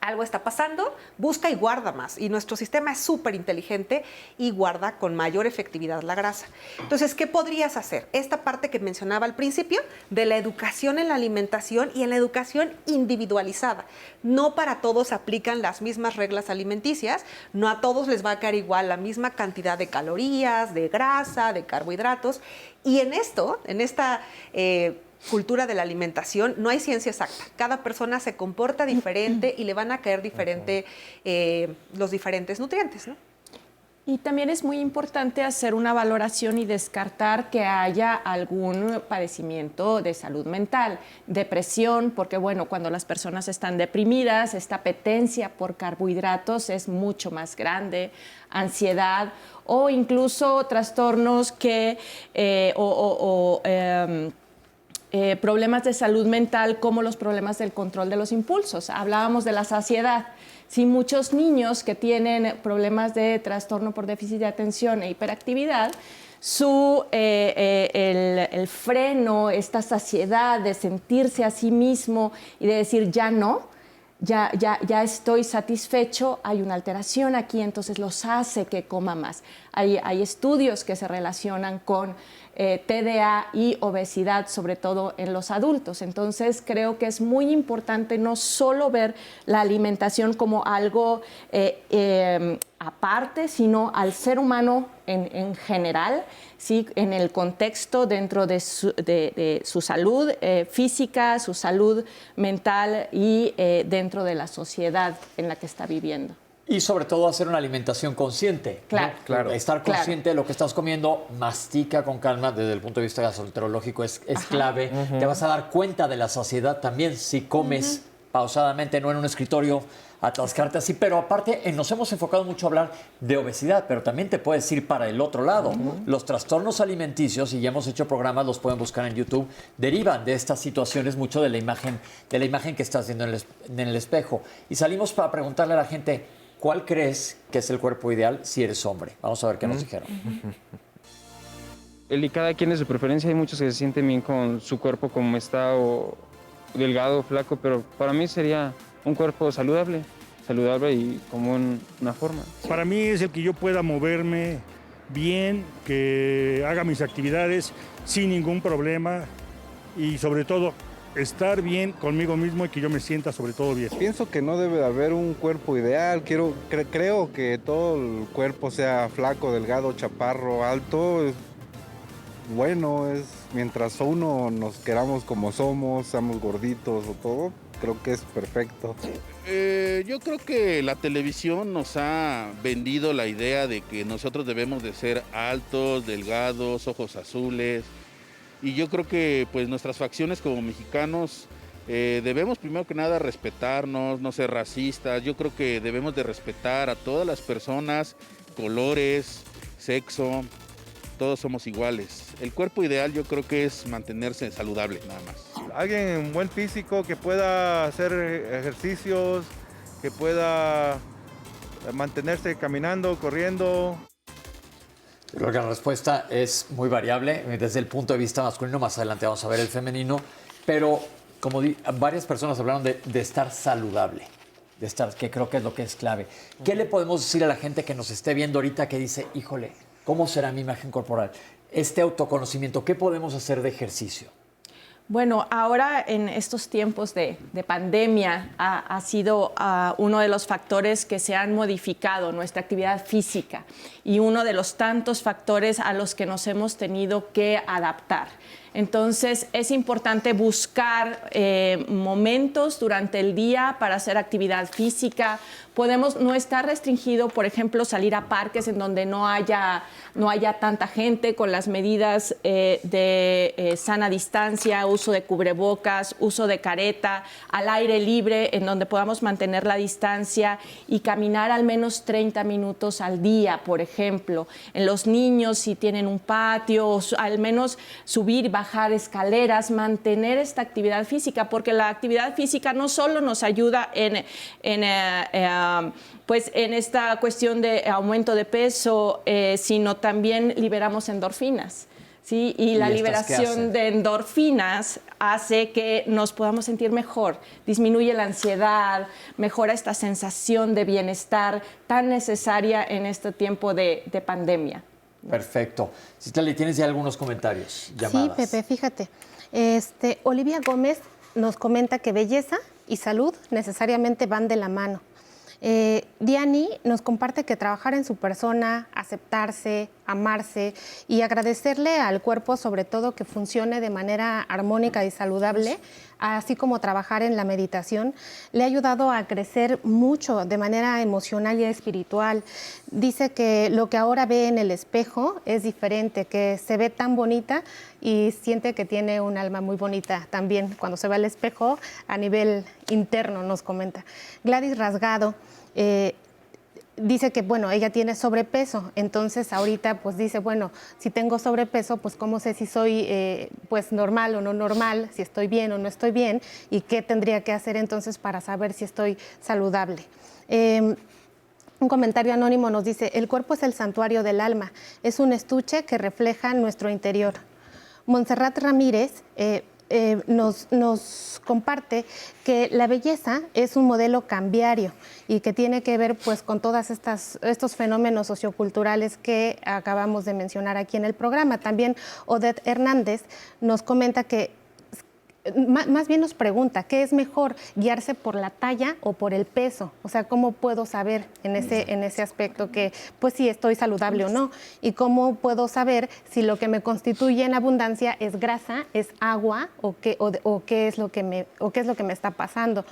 algo está pasando, busca y guarda más. Y nuestro sistema es súper inteligente y guarda con mayor efectividad la grasa. Entonces, ¿qué podrías hacer? Esta parte que mencionaba al principio de la educación en la alimentación y en la educación individualizada. No para todos aplican las mismas reglas alimenticias, no a todos les va a caer igual la misma cantidad de calorías, de grasa, de carbohidratos. Y en esta cultura de la alimentación no hay ciencia exacta. Cada persona se comporta diferente y le van a caer diferente los diferentes nutrientes, ¿no? Y también es muy importante hacer una valoración y descartar que haya algún padecimiento de salud mental, depresión, porque bueno, cuando las personas están deprimidas, esta apetencia por carbohidratos es mucho más grande, ansiedad o incluso trastornos que problemas de salud mental como los problemas del control de los impulsos. Hablábamos de la saciedad. Sí, muchos niños que tienen problemas de trastorno por déficit de atención e hiperactividad, el freno, esta saciedad de sentirse a sí mismo y de decir ya no, ya estoy satisfecho, hay una alteración aquí, entonces los hace que coma más. Hay estudios que se relacionan con TDA y obesidad, sobre todo en los adultos. Entonces, creo que es muy importante no solo ver la alimentación como algo aparte, sino al ser humano en general, ¿sí? En el contexto dentro de su salud física, su salud mental y dentro de la sociedad en la que está viviendo. Y sobre todo hacer una alimentación consciente. Claro. ¿no? Claro. Estar consciente de lo que estás comiendo, mastica con calma, desde el punto de vista gastroenterológico es clave. Te vas a dar cuenta de la saciedad también si comes pausadamente, no en un escritorio, atascarte así. Pero aparte, nos hemos enfocado mucho a hablar de obesidad, pero también te puedes ir para el otro lado. Los trastornos alimenticios, y ya hemos hecho programas, los pueden buscar en YouTube, derivan de estas situaciones mucho de la imagen que estás viendo en el espejo. Y salimos para preguntarle a la gente, ¿cuál crees que es el cuerpo ideal si eres hombre? Vamos a ver qué nos dijeron. Y cada quien es de su preferencia. Hay muchos que se sienten bien con su cuerpo como está, o delgado, flaco, pero para mí sería un cuerpo saludable y como una forma. Para mí es el que yo pueda moverme bien, que haga mis actividades sin ningún problema y sobre todo estar bien conmigo mismo y que yo me sienta sobre todo bien. Pienso que no debe de haber un cuerpo ideal. Creo que todo el cuerpo, sea flaco, delgado, chaparro, alto, es bueno. Es mientras uno nos queramos como somos, seamos gorditos o todo, creo que es perfecto. Yo creo que la televisión nos ha vendido la idea de que nosotros debemos de ser altos, delgados, ojos azules. Y yo creo que pues nuestras facciones como mexicanos debemos primero que nada respetarnos, no ser racistas. Yo creo que debemos de respetar a todas las personas, colores, sexo, todos somos iguales. El cuerpo ideal yo creo que es mantenerse saludable nada más. Alguien en buen físico que pueda hacer ejercicios, que pueda mantenerse caminando, corriendo. Creo que la respuesta es muy variable desde el punto de vista masculino. Más adelante vamos a ver el femenino. Pero como varias personas hablaron de estar saludable, que creo que es lo que es clave. ¿Qué le podemos decir a la gente que nos esté viendo ahorita que dice, híjole, ¿cómo será mi imagen corporal? Este autoconocimiento, ¿qué podemos hacer de ejercicio? Bueno, ahora en estos tiempos de pandemia ha sido uno de los factores que se han modificado nuestra actividad física y uno de los tantos factores a los que nos hemos tenido que adaptar. Entonces, es importante buscar momentos durante el día para hacer actividad física. No está restringido, por ejemplo, salir a parques en donde no haya tanta gente, con las medidas de sana distancia, uso de cubrebocas, uso de careta, al aire libre, en donde podamos mantener la distancia y caminar al menos 30 minutos al día, por ejemplo. En los niños, si tienen un patio, al menos subir, bajar escaleras, mantener esta actividad física, porque la actividad física no solo nos ayuda en esta cuestión de aumento de peso, sino también liberamos endorfinas. ¿sí? Y la estas liberación qué hacen? de endorfinas hace que nos podamos sentir mejor, disminuye la ansiedad, mejora esta sensación de bienestar tan necesaria en este tiempo de pandemia. Perfecto. Citlali, ¿tienes ya algunos comentarios? Llamadas. Sí, Pepe, fíjate. Olivia Gómez nos comenta que belleza y salud necesariamente van de la mano. Diani nos comparte que trabajar en su persona, aceptarse, amarse y agradecerle al cuerpo, sobre todo, que funcione de manera armónica y saludable, así como trabajar en la meditación, le ha ayudado a crecer mucho de manera emocional y espiritual. Dice que lo que ahora ve en el espejo es diferente, que se ve tan bonita y siente que tiene un alma muy bonita también cuando se ve al espejo a nivel interno, nos comenta. Gladys Rasgado dice que, bueno, ella tiene sobrepeso, entonces ahorita pues dice, bueno, si tengo sobrepeso, pues cómo sé si soy pues normal o no normal, si estoy bien o no estoy bien, y qué tendría que hacer entonces para saber si estoy saludable. Un comentario anónimo nos dice, el cuerpo es el santuario del alma, es un estuche que refleja nuestro interior. Montserrat Ramírez nos comparte que la belleza es un modelo cambiario y que tiene que ver pues con todos estos fenómenos socioculturales que acabamos de mencionar aquí en el programa. También Odette Hernández nos comenta que más bien nos pregunta, ¿qué es mejor, guiarse por la talla o por el peso? O sea, ¿cómo puedo saber en ese aspecto que, pues sí, estoy saludable o no? ¿Y cómo puedo saber si lo que me constituye en abundancia es grasa, es agua o qué es lo que me está pasando?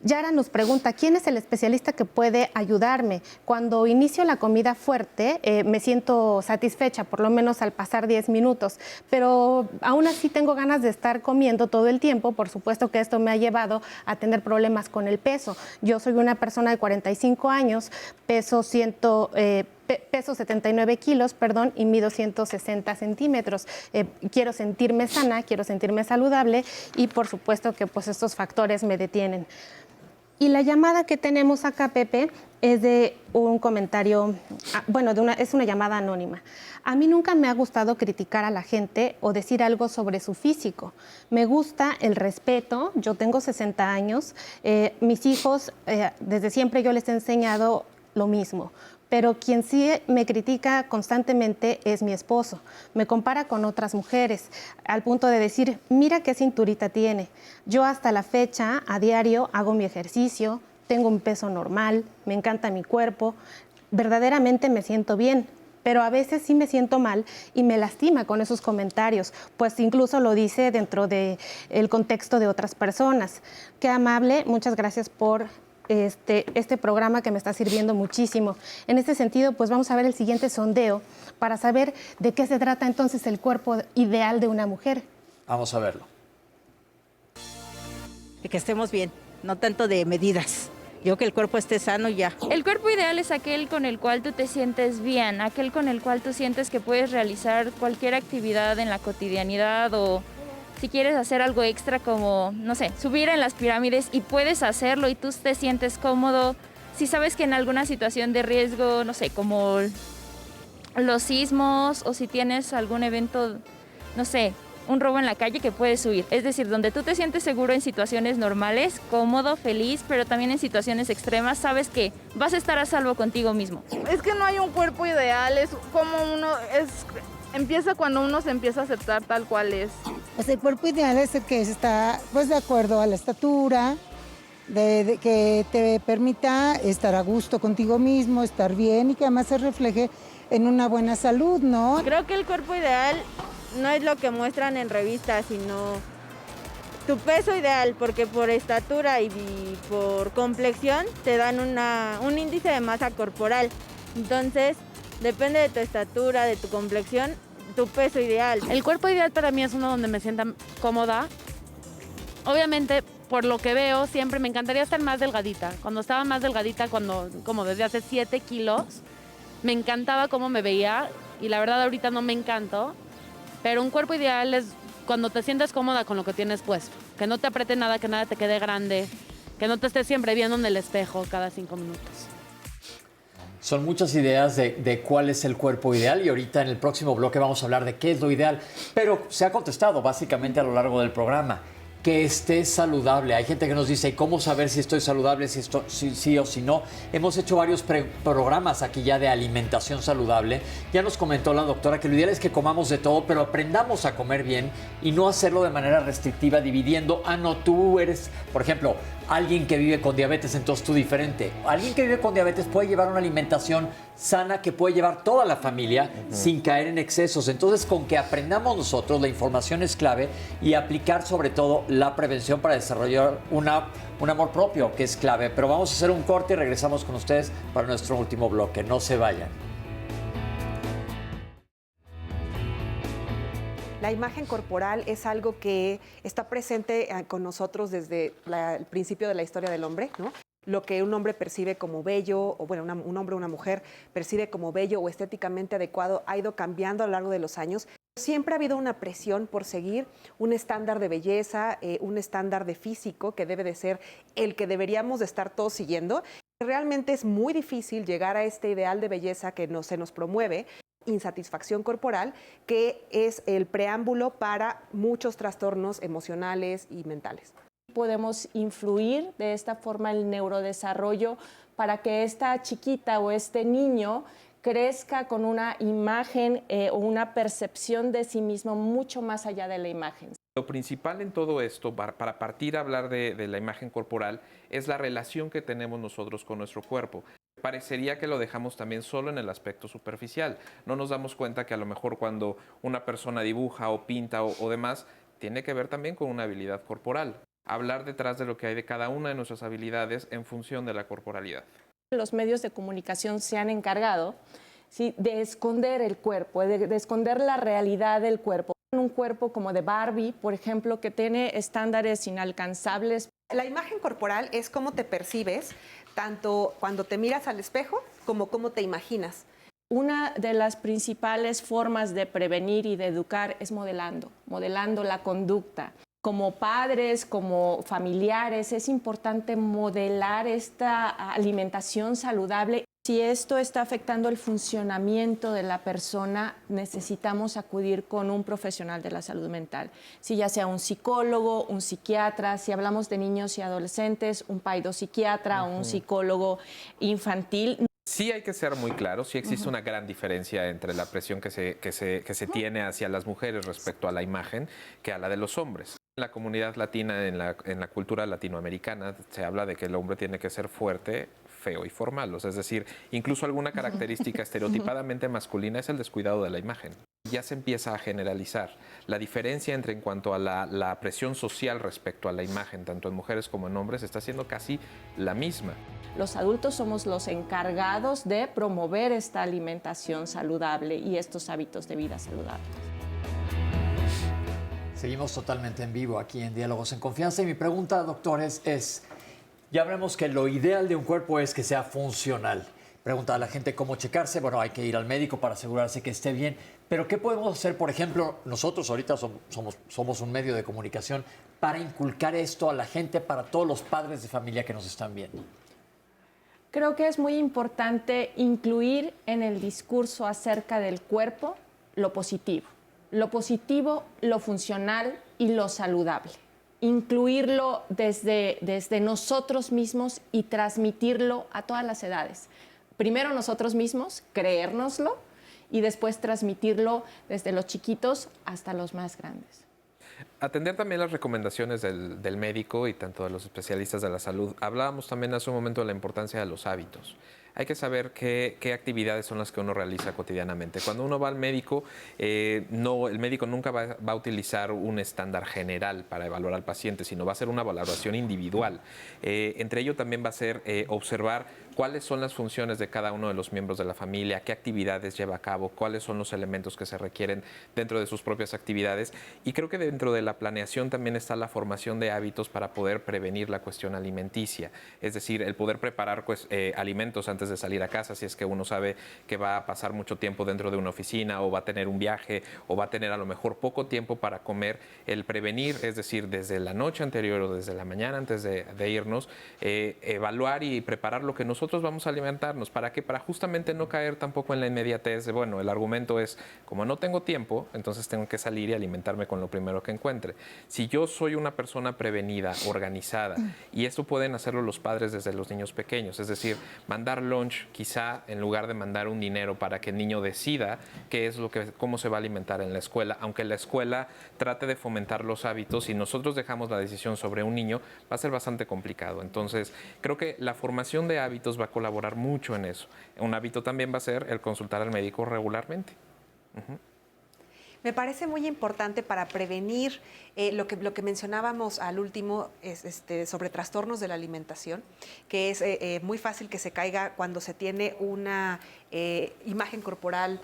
Yara nos pregunta, ¿quién es el especialista que puede ayudarme? Cuando inicio la comida fuerte, me siento satisfecha, por lo menos al pasar 10 minutos, pero aún así tengo ganas de estar comiendo todo el tiempo. Por supuesto que esto me ha llevado a tener problemas con el peso. Yo soy una persona de 45 años, peso 79 kilos, y mido 160 centímetros. Quiero sentirme sana, quiero sentirme saludable y por supuesto que pues estos factores me detienen. Y la llamada que tenemos acá, Pepe, es de un comentario, es una llamada anónima. A mí nunca me ha gustado criticar a la gente o decir algo sobre su físico. Me gusta el respeto, yo tengo 60 años, mis hijos, desde siempre yo les he enseñado lo mismo. Pero quien sí me critica constantemente es mi esposo. Me compara con otras mujeres, al punto de decir, mira qué cinturita tiene. Yo hasta la fecha, a diario, hago mi ejercicio, tengo un peso normal, me encanta mi cuerpo, verdaderamente me siento bien. Pero a veces sí me siento mal y me lastima con esos comentarios, pues incluso lo dice dentro del contexto de otras personas. Qué amable, muchas gracias por este programa que me está sirviendo muchísimo. En este sentido, pues vamos a ver el siguiente sondeo para saber de qué se trata entonces el cuerpo ideal de una mujer. Vamos a verlo. Que estemos bien, no tanto de medidas. Yo que el cuerpo esté sano ya. El cuerpo ideal es aquel con el cual tú te sientes bien, aquel con el cual tú sientes que puedes realizar cualquier actividad en la cotidianidad o si quieres hacer algo extra como, no sé, subir en las pirámides y puedes hacerlo y tú te sientes cómodo. Si sabes que en alguna situación de riesgo, no sé, como los sismos o si tienes algún evento, no sé, un robo en la calle que puedes huir. Es decir, donde tú te sientes seguro en situaciones normales, cómodo, feliz, pero también en situaciones extremas, sabes que vas a estar a salvo contigo mismo. Es que no hay un cuerpo ideal, es como empieza cuando uno se empieza a aceptar tal cual es. Pues el cuerpo ideal es el que está pues de acuerdo a la estatura, de que te permita estar a gusto contigo mismo, estar bien y que además se refleje en una buena salud, ¿no? Creo que el cuerpo ideal no es lo que muestran en revistas, sino tu peso ideal, porque por estatura y por complexión te dan un índice de masa corporal. Entonces, depende de tu estatura, de tu complexión, tu peso ideal. El cuerpo ideal para mí es uno donde me sienta cómoda. Obviamente, por lo que veo, siempre me encantaría estar más delgadita. Cuando estaba más delgadita, como desde hace 7 kilos, me encantaba cómo me veía y la verdad ahorita no me encanto. Pero un cuerpo ideal es cuando te sientes cómoda con lo que tienes puesto. Que no te apriete nada, que nada te quede grande, que no te estés siempre viendo en el espejo cada 5 minutos. Son muchas ideas de cuál es el cuerpo ideal y ahorita en el próximo bloque vamos a hablar de qué es lo ideal. Pero se ha contestado básicamente a lo largo del programa. Que esté saludable. Hay gente que nos dice, ¿cómo saber si estoy saludable, si sí o si no? Hemos hecho varios programas aquí ya de alimentación saludable. Ya nos comentó la doctora que lo ideal es que comamos de todo, pero aprendamos a comer bien y no hacerlo de manera restrictiva, dividiendo. Ah, no, tú eres, por ejemplo, alguien que vive con diabetes, entonces tú diferente. Alguien que vive con diabetes puede llevar una alimentación sana que puede llevar toda la familia sin caer en excesos. Entonces, con que aprendamos nosotros, la información es clave y aplicar sobre todo la prevención para desarrollar un amor propio, que es clave. Pero vamos a hacer un corte y regresamos con ustedes para nuestro último bloque. No se vayan. La imagen corporal es algo que está presente con nosotros desde el principio de la historia del hombre, ¿no? Lo que un hombre percibe como bello, o bueno, un hombre o una mujer percibe como bello o estéticamente adecuado, ha ido cambiando a lo largo de los años. Siempre ha habido una presión por seguir un estándar de belleza, un estándar de físico que debe de ser el que deberíamos de estar todos siguiendo. Realmente es muy difícil llegar a este ideal de belleza que se nos promueve, insatisfacción corporal, que es el preámbulo para muchos trastornos emocionales y mentales. Podemos influir de esta forma el neurodesarrollo para que esta chiquita o este niño crezca con una imagen o una percepción de sí mismo mucho más allá de la imagen. Lo principal en todo esto, para partir a hablar de la imagen corporal, es la relación que tenemos nosotros con nuestro cuerpo. Parecería que lo dejamos también solo en el aspecto superficial. No nos damos cuenta que a lo mejor cuando una persona dibuja o pinta o demás, tiene que ver también con una habilidad corporal. Hablar detrás de lo que hay de cada una de nuestras habilidades en función de la corporalidad. Los medios de comunicación se han encargado, ¿sí?, de esconder el cuerpo, de esconder la realidad del cuerpo. Un cuerpo como de Barbie, por ejemplo, que tiene estándares inalcanzables. La imagen corporal es cómo te percibes, tanto cuando te miras al espejo como cómo te imaginas. Una de las principales formas de prevenir y de educar es modelando la conducta. Como padres, como familiares, es importante modelar esta alimentación saludable. Si esto está afectando el funcionamiento de la persona, necesitamos acudir con un profesional de la salud mental. Si ya sea un psicólogo, un psiquiatra, si hablamos de niños y adolescentes, un paidopsiquiatra o un psicólogo infantil. Sí hay que ser muy claros, sí existe una gran diferencia entre la presión que se tiene hacia las mujeres respecto a la imagen que a la de los hombres. En la comunidad latina, en la cultura latinoamericana, se habla de que el hombre tiene que ser fuerte, feo y formal. O sea, es decir, incluso alguna característica estereotipadamente masculina es el descuidado de la imagen. Ya se empieza a generalizar. La diferencia en cuanto a la presión social respecto a la imagen, tanto en mujeres como en hombres, está siendo casi la misma. Los adultos somos los encargados de promover esta alimentación saludable y estos hábitos de vida saludables. Seguimos totalmente en vivo aquí en Diálogos en Confianza y mi pregunta, doctores, es, ya vemos que lo ideal de un cuerpo es que sea funcional. Pregunta a la gente cómo checarse, bueno, hay que ir al médico para asegurarse que esté bien, pero ¿qué podemos hacer, por ejemplo, nosotros ahorita somos un medio de comunicación para inculcar esto a la gente, para todos los padres de familia que nos están viendo? Creo que es muy importante incluir en el discurso acerca del cuerpo lo positivo, lo funcional y lo saludable. Incluirlo desde nosotros mismos y transmitirlo a todas las edades. Primero nosotros mismos, creérnoslo y después transmitirlo desde los chiquitos hasta los más grandes. Atender también las recomendaciones del médico y tanto de los especialistas de la salud. Hablábamos también hace un momento de la importancia de los hábitos. Hay que saber qué actividades son las que uno realiza cotidianamente. Cuando uno va al médico, el médico nunca va a utilizar un estándar general para evaluar al paciente, sino va a ser una valoración individual. Entre ello también va a ser observar cuáles son las funciones de cada uno de los miembros de la familia, qué actividades lleva a cabo, cuáles son los elementos que se requieren dentro de sus propias actividades. Y creo que dentro de la planeación también está la formación de hábitos para poder prevenir la cuestión alimenticia. Es decir, el poder preparar alimentos antes antes de salir a casa, si es que uno sabe que va a pasar mucho tiempo dentro de una oficina o va a tener un viaje o va a tener a lo mejor poco tiempo para comer. El prevenir, es decir, desde la noche anterior o desde la mañana antes de irnos, evaluar y preparar lo que nosotros vamos a alimentarnos. ¿Para qué? Para justamente no caer tampoco en la inmediatez de, bueno, el argumento es, como no tengo tiempo, entonces tengo que salir y alimentarme con lo primero que encuentre. Si yo soy una persona prevenida, organizada, y esto pueden hacerlo los padres desde los niños pequeños, es decir, mandar lunch quizá en lugar de mandar un dinero para que el niño decida cómo se va a alimentar en la escuela, aunque la escuela trate de fomentar los hábitos y nosotros dejamos la decisión sobre un niño, va a ser bastante complicado. Entonces, creo que la formación de hábitos va a colaborar mucho en eso. Un hábito también va a ser el consultar al médico regularmente. Me parece muy importante para prevenir lo que mencionábamos al último sobre trastornos de la alimentación, que es muy fácil que se caiga cuando se tiene una imagen corporal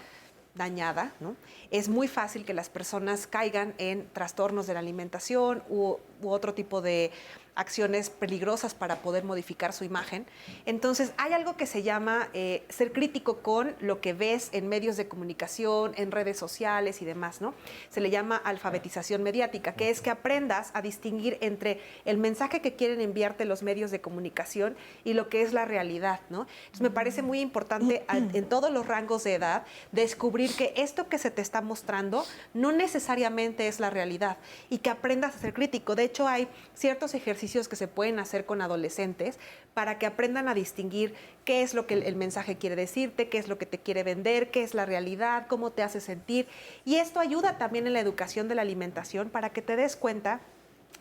dañada, ¿no? Es muy fácil que las personas caigan en trastornos de la alimentación u otro tipo de acciones peligrosas para poder modificar su imagen. Entonces, hay algo que se llama ser crítico con lo que ves en medios de comunicación, en redes sociales y demás, ¿no? Se le llama alfabetización mediática, que es que aprendas a distinguir entre el mensaje que quieren enviarte los medios de comunicación y lo que es la realidad, ¿no? Entonces, me parece muy importante en todos los rangos de edad descubrir que esto que se te está mostrando no necesariamente es la realidad y que aprendas a ser crítico. De hecho, hay ciertos ejercicios que se pueden hacer con adolescentes para que aprendan a distinguir qué es lo que el mensaje quiere decirte, qué es lo que te quiere vender, qué es la realidad, cómo te hace sentir. Y esto ayuda también en la educación de la alimentación para que te des cuenta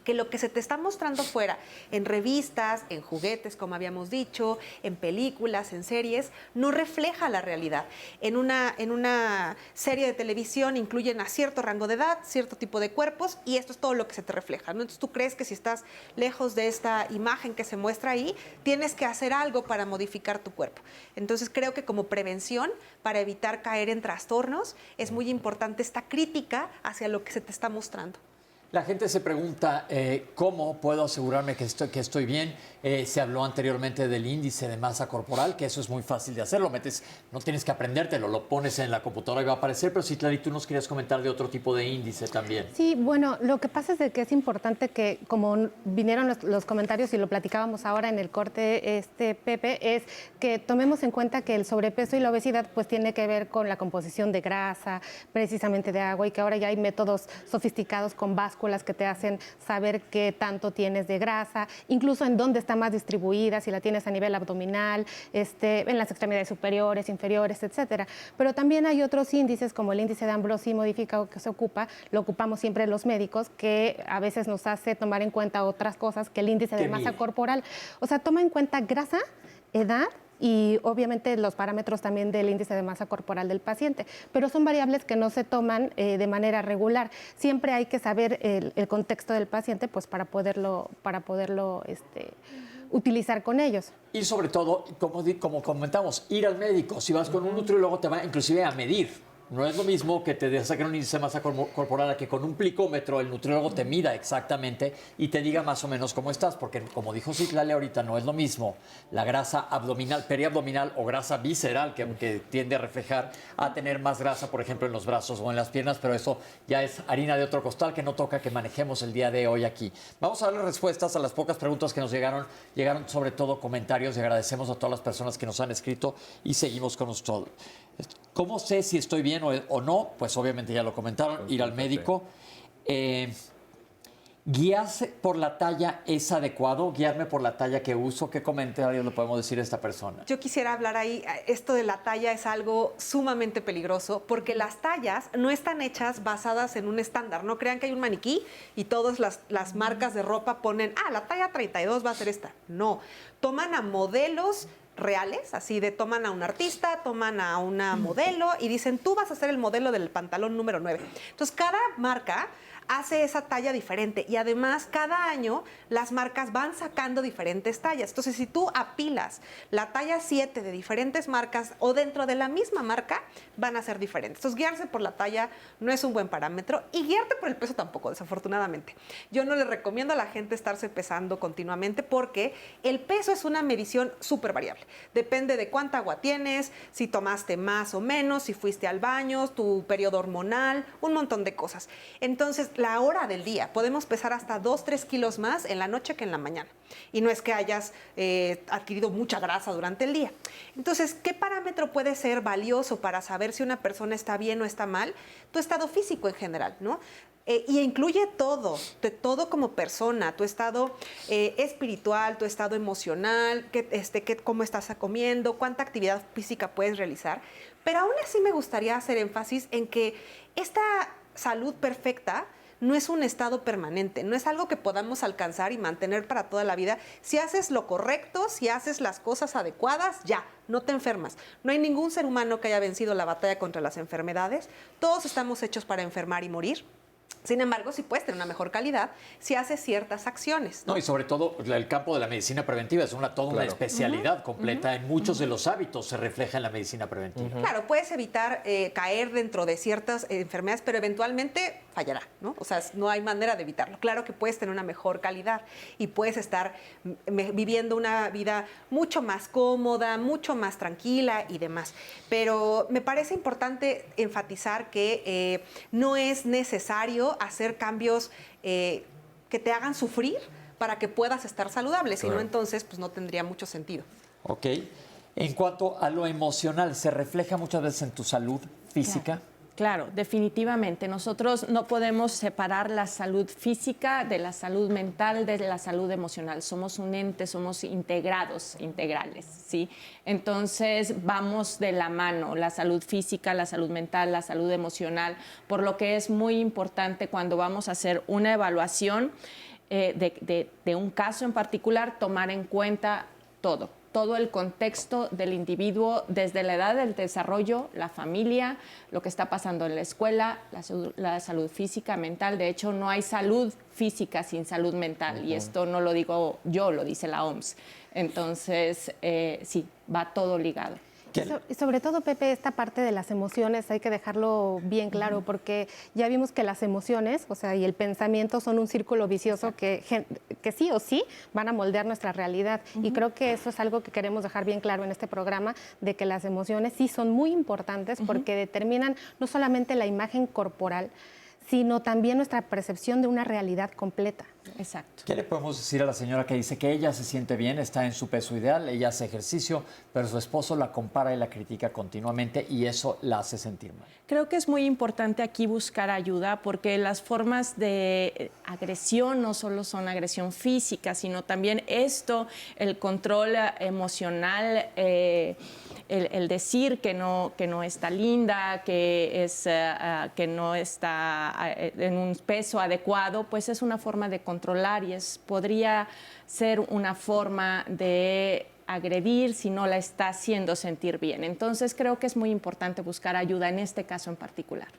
que lo que se te está mostrando fuera, en revistas, en juguetes, como habíamos dicho, en películas, en series, no refleja la realidad. En una serie de televisión incluyen a cierto rango de edad, cierto tipo de cuerpos, y esto es todo lo que se te refleja, ¿no? Entonces tú crees que si estás lejos de esta imagen que se muestra ahí, tienes que hacer algo para modificar tu cuerpo. Entonces creo que como prevención, para evitar caer en trastornos, es muy importante esta crítica hacia lo que se te está mostrando. La gente se pregunta, ¿cómo puedo asegurarme que estoy bien? Se habló anteriormente del índice de masa corporal, que eso es muy fácil de hacer. Lo metes, no tienes que aprendértelo, lo pones en la computadora y va a aparecer. Pero Citlali, tú nos querías comentar de otro tipo de índice también. Sí, bueno, lo que pasa es de que es importante que, como vinieron los comentarios y lo platicábamos ahora en el corte, Pepe, es que tomemos en cuenta que el sobrepeso y la obesidad pues tiene que ver con la composición de grasa, precisamente de agua, y que ahora ya hay métodos sofisticados con básculas que te hacen saber qué tanto tienes de grasa, incluso en dónde está más distribuida, si la tienes a nivel abdominal, en las extremidades superiores, inferiores, etcétera. Pero también hay otros índices, como el índice de Ambrosi modificado que lo ocupamos siempre los médicos, que a veces nos hace tomar en cuenta otras cosas que el índice de masa corporal. O sea, toma en cuenta grasa, edad, y obviamente los parámetros también del índice de masa corporal del paciente, pero son variables que no se toman de manera regular. Siempre hay que saber el contexto del paciente pues para poderlo utilizar con ellos. Y sobre todo, como comentamos, ir al médico. Si vas con un nutriólogo te va inclusive a medir. No es lo mismo que te saquen un índice de masa corporal a que con un plicómetro el nutriólogo te mida exactamente y te diga más o menos cómo estás, porque como dijo Citlali ahorita, no es lo mismo la grasa abdominal, periabdominal o grasa visceral que tiende a reflejar a tener más grasa, por ejemplo, en los brazos o en las piernas, pero eso ya es harina de otro costal que no toca que manejemos el día de hoy aquí. Vamos a darle respuestas a las pocas preguntas que nos llegaron. Llegaron sobre todo comentarios y agradecemos a todas las personas que nos han escrito y seguimos con nosotros. ¿Cómo sé si estoy bien o no? Pues obviamente ya lo comentaron, ir al médico. ¿Guiarse por la talla es adecuado? ¿Guiarme por la talla que uso? ¿Qué comentarios le podemos decir a esta persona? Yo quisiera hablar ahí, esto de la talla es algo sumamente peligroso porque las tallas no están hechas basadas en un estándar. No crean que hay un maniquí y todas las marcas de ropa ponen, la talla 32 va a ser esta. No, toman a modelos reales, así de toman a un artista, toman a una modelo y dicen, tú vas a ser el modelo del pantalón número 9. Entonces, cada marca hace esa talla diferente. Y además, cada año las marcas van sacando diferentes tallas. Entonces, si tú apilas la talla 7 de diferentes marcas o dentro de la misma marca, van a ser diferentes. Entonces, guiarse por la talla no es un buen parámetro y guiarte por el peso tampoco, desafortunadamente. Yo no le recomiendo a la gente estarse pesando continuamente porque el peso es una medición súper variable. Depende de cuánta agua tienes, si tomaste más o menos, si fuiste al baño, tu periodo hormonal, un montón de cosas. Entonces, la hora del día, podemos pesar hasta 2-3 kilos más en la noche que en la mañana. Y no es que hayas adquirido mucha grasa durante el día. Entonces, ¿qué parámetro puede ser valioso para saber si una persona está bien o está mal? Tu estado físico en general, ¿no? Y incluye todo como persona, tu estado espiritual, tu estado emocional, cómo estás comiendo, cuánta actividad física puedes realizar. Pero aún así me gustaría hacer énfasis en que esta salud perfecta no es un estado permanente, no es algo que podamos alcanzar y mantener para toda la vida. Si haces lo correcto, si haces las cosas adecuadas, ya, no te enfermas. No hay ningún ser humano que haya vencido la batalla contra las enfermedades. Todos estamos hechos para enfermar y morir. Sin embargo, sí puedes tener una mejor calidad si haces ciertas acciones. No, y sobre todo el campo de la medicina preventiva es toda una especialidad completa. En muchos de los hábitos se refleja en la medicina preventiva. Claro, puedes evitar caer dentro de ciertas enfermedades, pero eventualmente fallará, ¿no? O sea, no hay manera de evitarlo. Claro que puedes tener una mejor calidad y puedes estar viviendo una vida mucho más cómoda, mucho más tranquila y demás. Pero me parece importante enfatizar que no es necesario hacer cambios que te hagan sufrir para que puedas estar saludable, si no, entonces pues no tendría mucho sentido. Ok. En cuanto a lo emocional, ¿se refleja muchas veces en tu salud física? Claro, definitivamente. Nosotros no podemos separar la salud física de la salud mental, de la salud emocional. Somos un ente, somos integrales, ¿sí? Entonces, vamos de la mano, la salud física, la salud mental, la salud emocional, por lo que es muy importante cuando vamos a hacer una evaluación de un caso en particular, tomar en cuenta todo el contexto del individuo, desde la edad del desarrollo, la familia, lo que está pasando en la escuela, la salud física, mental. De hecho, no hay salud física sin salud mental, y esto no lo digo yo, lo dice la OMS. Entonces, sí, va todo ligado. Y sobre todo, Pepe, esta parte de las emociones hay que dejarlo bien claro, porque ya vimos que las emociones, o sea, y el pensamiento son un círculo vicioso que sí o sí van a moldear nuestra realidad. Y creo que eso es algo que queremos dejar bien claro en este programa, de que las emociones sí son muy importantes porque determinan no solamente la imagen corporal, sino también nuestra percepción de una realidad completa. Exacto. ¿Qué le podemos decir a la señora que dice que ella se siente bien, está en su peso ideal, ella hace ejercicio, pero su esposo la compara y la critica continuamente y eso la hace sentir mal? Creo que es muy importante aquí buscar ayuda, porque las formas de agresión no solo son agresión física, sino también el control emocional, el decir que no está linda, que no está en un peso adecuado, pues es una forma de controlar y podría ser una forma de agredir si no la está haciendo sentir bien. Entonces creo que es muy importante buscar ayuda en este caso en particular.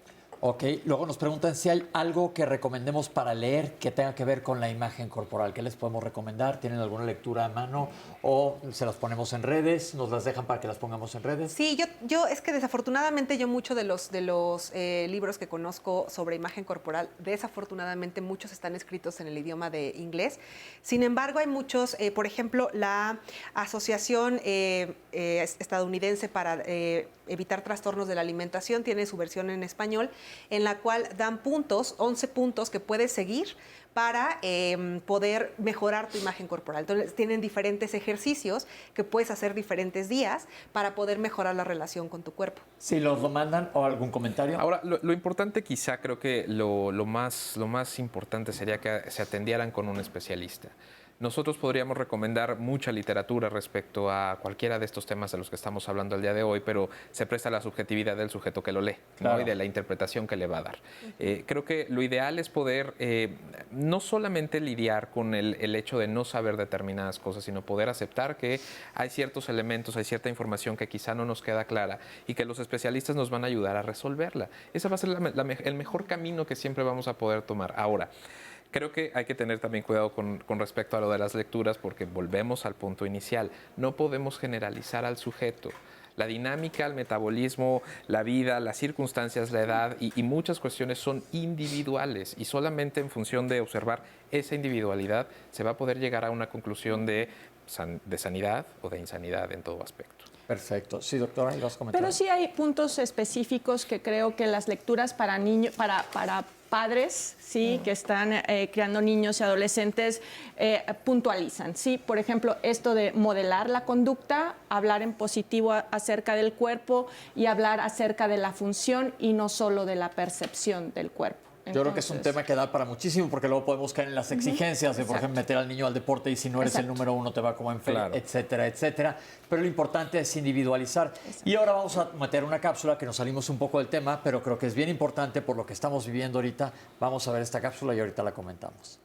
Ok, luego nos preguntan si hay algo que recomendemos para leer que tenga que ver con la imagen corporal. ¿Qué les podemos recomendar? ¿Tienen alguna lectura a mano o se las ponemos en redes? ¿Nos las dejan para que las pongamos en redes? Sí, yo es que desafortunadamente muchos de los libros que conozco sobre imagen corporal, desafortunadamente muchos están escritos en el idioma de inglés. Sin embargo, hay muchos, por ejemplo, la Asociación Estadounidense para Evitar Trastornos de la Alimentación tiene su versión en español, en la cual dan 11 puntos que puedes seguir para poder mejorar tu imagen corporal. Entonces, tienen diferentes ejercicios que puedes hacer diferentes días para poder mejorar la relación con tu cuerpo. Si los lo mandan o algún comentario. Ahora, lo importante quizá, creo que lo más importante sería que se atendieran con un especialista. nosotros podríamos recomendar mucha literatura respecto a cualquiera de estos temas de los que estamos hablando el día de hoy, pero se presta la subjetividad del sujeto que lo lee, Claro. ¿no? Y de la interpretación que le va a dar. Creo que lo ideal es poder no solamente lidiar con el hecho de no saber determinadas cosas, sino poder aceptar que hay ciertos elementos, hay cierta información que quizá no nos queda clara y que los especialistas nos van a ayudar a resolverla. Ese va a ser el mejor camino que siempre vamos a poder tomar. Ahora, creo que hay que tener también cuidado con respecto a lo de las lecturas, porque volvemos al punto inicial. No podemos generalizar al sujeto. La dinámica, el metabolismo, la vida, las circunstancias, la edad y muchas cuestiones son individuales, y solamente en función de observar esa individualidad se va a poder llegar a una conclusión de sanidad o de insanidad en todo aspecto. Perfecto. Sí, doctora, ¿y los comentarios? Pero sí hay puntos específicos que creo que las lecturas para niños, para padres, sí, que están criando niños y adolescentes, puntualizan, sí. Por ejemplo, esto de modelar la conducta, hablar en positivo acerca del cuerpo y hablar acerca de la función y no solo de la percepción del cuerpo. Yo creo que es un tema que da para muchísimo, porque luego podemos caer en las exigencias de, por ejemplo, meter al niño al deporte y si no eres el número uno te va como enfermo, etcétera, etcétera. Pero lo importante es individualizar. Y ahora vamos a meter una cápsula que nos salimos un poco del tema, pero creo que es bien importante por lo que estamos viviendo ahorita. Vamos a ver esta cápsula y ahorita la comentamos.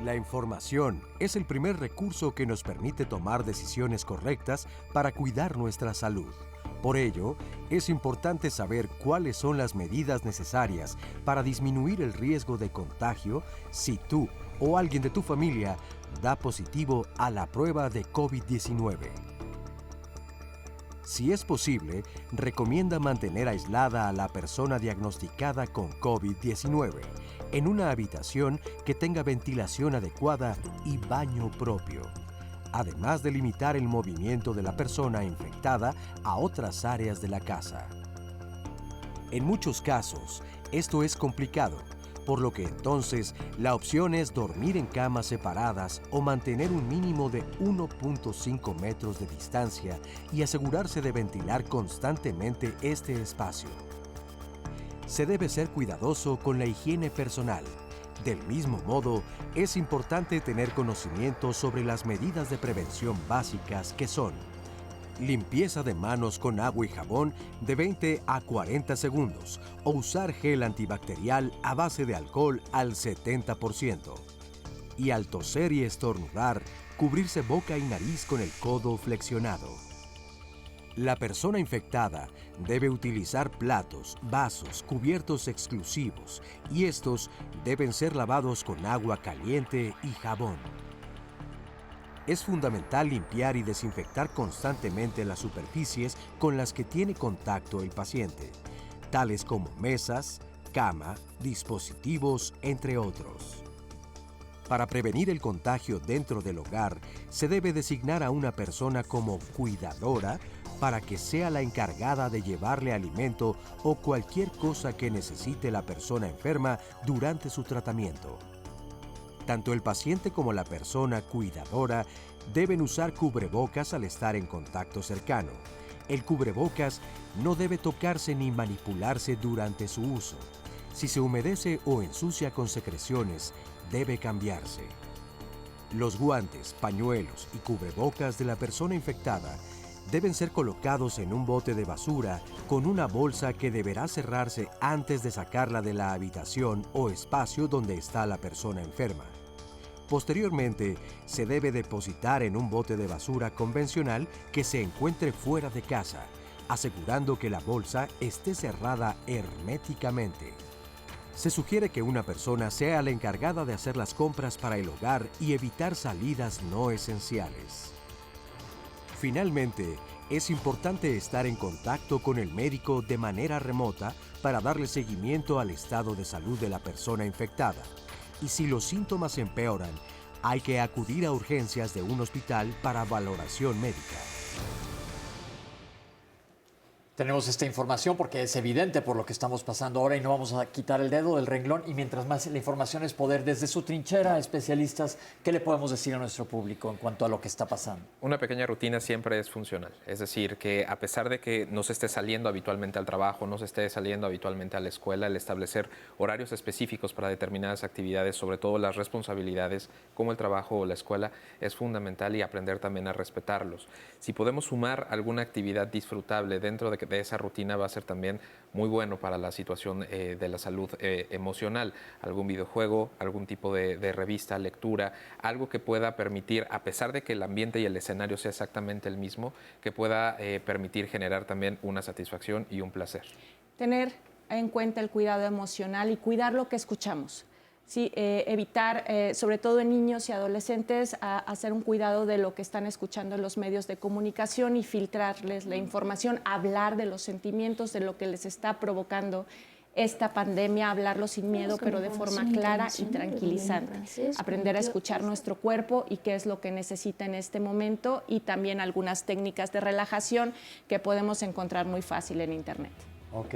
La información es el primer recurso que nos permite tomar decisiones correctas para cuidar nuestra salud. Por ello, es importante saber cuáles son las medidas necesarias para disminuir el riesgo de contagio si tú o alguien de tu familia da positivo a la prueba de COVID-19. Si es posible, recomienda mantener aislada a la persona diagnosticada con COVID-19 en una habitación que tenga ventilación adecuada y baño propio, además de limitar el movimiento de la persona infectada a otras áreas de la casa. En muchos casos, esto es complicado, por lo que entonces la opción es dormir en camas separadas o mantener un mínimo de 1.5 metros de distancia y asegurarse de ventilar constantemente este espacio. Se debe ser cuidadoso con la higiene personal. Del mismo modo, es importante tener conocimiento sobre las medidas de prevención básicas que son: limpieza de manos con agua y jabón de 20 a 40 segundos o usar gel antibacterial a base de alcohol al 70%. Y al toser y estornudar, cubrirse boca y nariz con el codo flexionado. La persona infectada debe utilizar platos, vasos, cubiertos exclusivos y estos deben ser lavados con agua caliente y jabón. Es fundamental limpiar y desinfectar constantemente las superficies con las que tiene contacto el paciente, tales como mesas, cama, dispositivos, entre otros. Para prevenir el contagio dentro del hogar, se debe designar a una persona como cuidadora para que sea la encargada de llevarle alimento o cualquier cosa que necesite la persona enferma durante su tratamiento. Tanto el paciente como la persona cuidadora deben usar cubrebocas al estar en contacto cercano. El cubrebocas no debe tocarse ni manipularse durante su uso. Si se humedece o ensucia con secreciones, debe cambiarse. Los guantes, pañuelos y cubrebocas de la persona infectada deben ser colocados en un bote de basura con una bolsa que deberá cerrarse antes de sacarla de la habitación o espacio donde está la persona enferma. Posteriormente, se debe depositar en un bote de basura convencional que se encuentre fuera de casa, asegurando que la bolsa esté cerrada herméticamente. Se sugiere que una persona sea la encargada de hacer las compras para el hogar y evitar salidas no esenciales. Finalmente, es importante estar en contacto con el médico de manera remota para darle seguimiento al estado de salud de la persona infectada. Y si los síntomas empeoran, hay que acudir a urgencias de un hospital para valoración médica. Tenemos esta información porque es evidente por lo que estamos pasando ahora y no vamos a quitar el dedo del renglón. Y mientras más la información es poder, desde su trinchera, especialistas, ¿qué le podemos decir a nuestro público en cuanto a lo que está pasando? Una pequeña rutina siempre es funcional. Es decir, que a pesar de que no se esté saliendo habitualmente al trabajo, no se esté saliendo habitualmente a la escuela, el establecer horarios específicos para determinadas actividades, sobre todo las responsabilidades como el trabajo o la escuela, es fundamental, y aprender también a respetarlos. Si podemos sumar alguna actividad disfrutable dentro de esa rutina, va a ser también muy bueno para la situación de la salud emocional. Algún videojuego, algún tipo de revista, lectura, algo que pueda permitir, a pesar de que el ambiente y el escenario sea exactamente el mismo, que pueda permitir generar también una satisfacción y un placer. Tener en cuenta el cuidado emocional y cuidar lo que escuchamos. Sí, evitar, sobre todo en niños y adolescentes, hacer un cuidado de lo que están escuchando en los medios de comunicación y filtrarles la información, hablar de los sentimientos, de lo que les está provocando esta pandemia, hablarlo sin miedo, pero de forma clara y tranquilizante. Aprender a escuchar nuestro cuerpo y qué es lo que necesita en este momento, y también algunas técnicas de relajación que podemos encontrar muy fácil en Internet. Ok.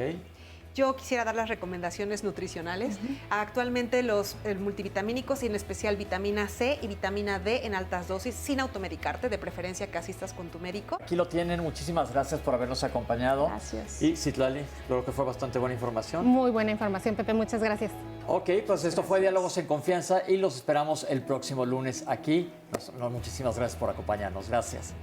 Yo quisiera dar las recomendaciones nutricionales. Actualmente los multivitamínicos, y en especial vitamina C y vitamina D en altas dosis, sin automedicarte, de preferencia que asistas con tu médico. Aquí lo tienen, muchísimas gracias por habernos acompañado. Gracias. Y Citlali, creo que fue bastante buena información. Muy buena información, Pepe, muchas gracias. Ok, pues esto fue Diálogos en Confianza y los esperamos el próximo lunes aquí. Muchísimas gracias por acompañarnos. Gracias.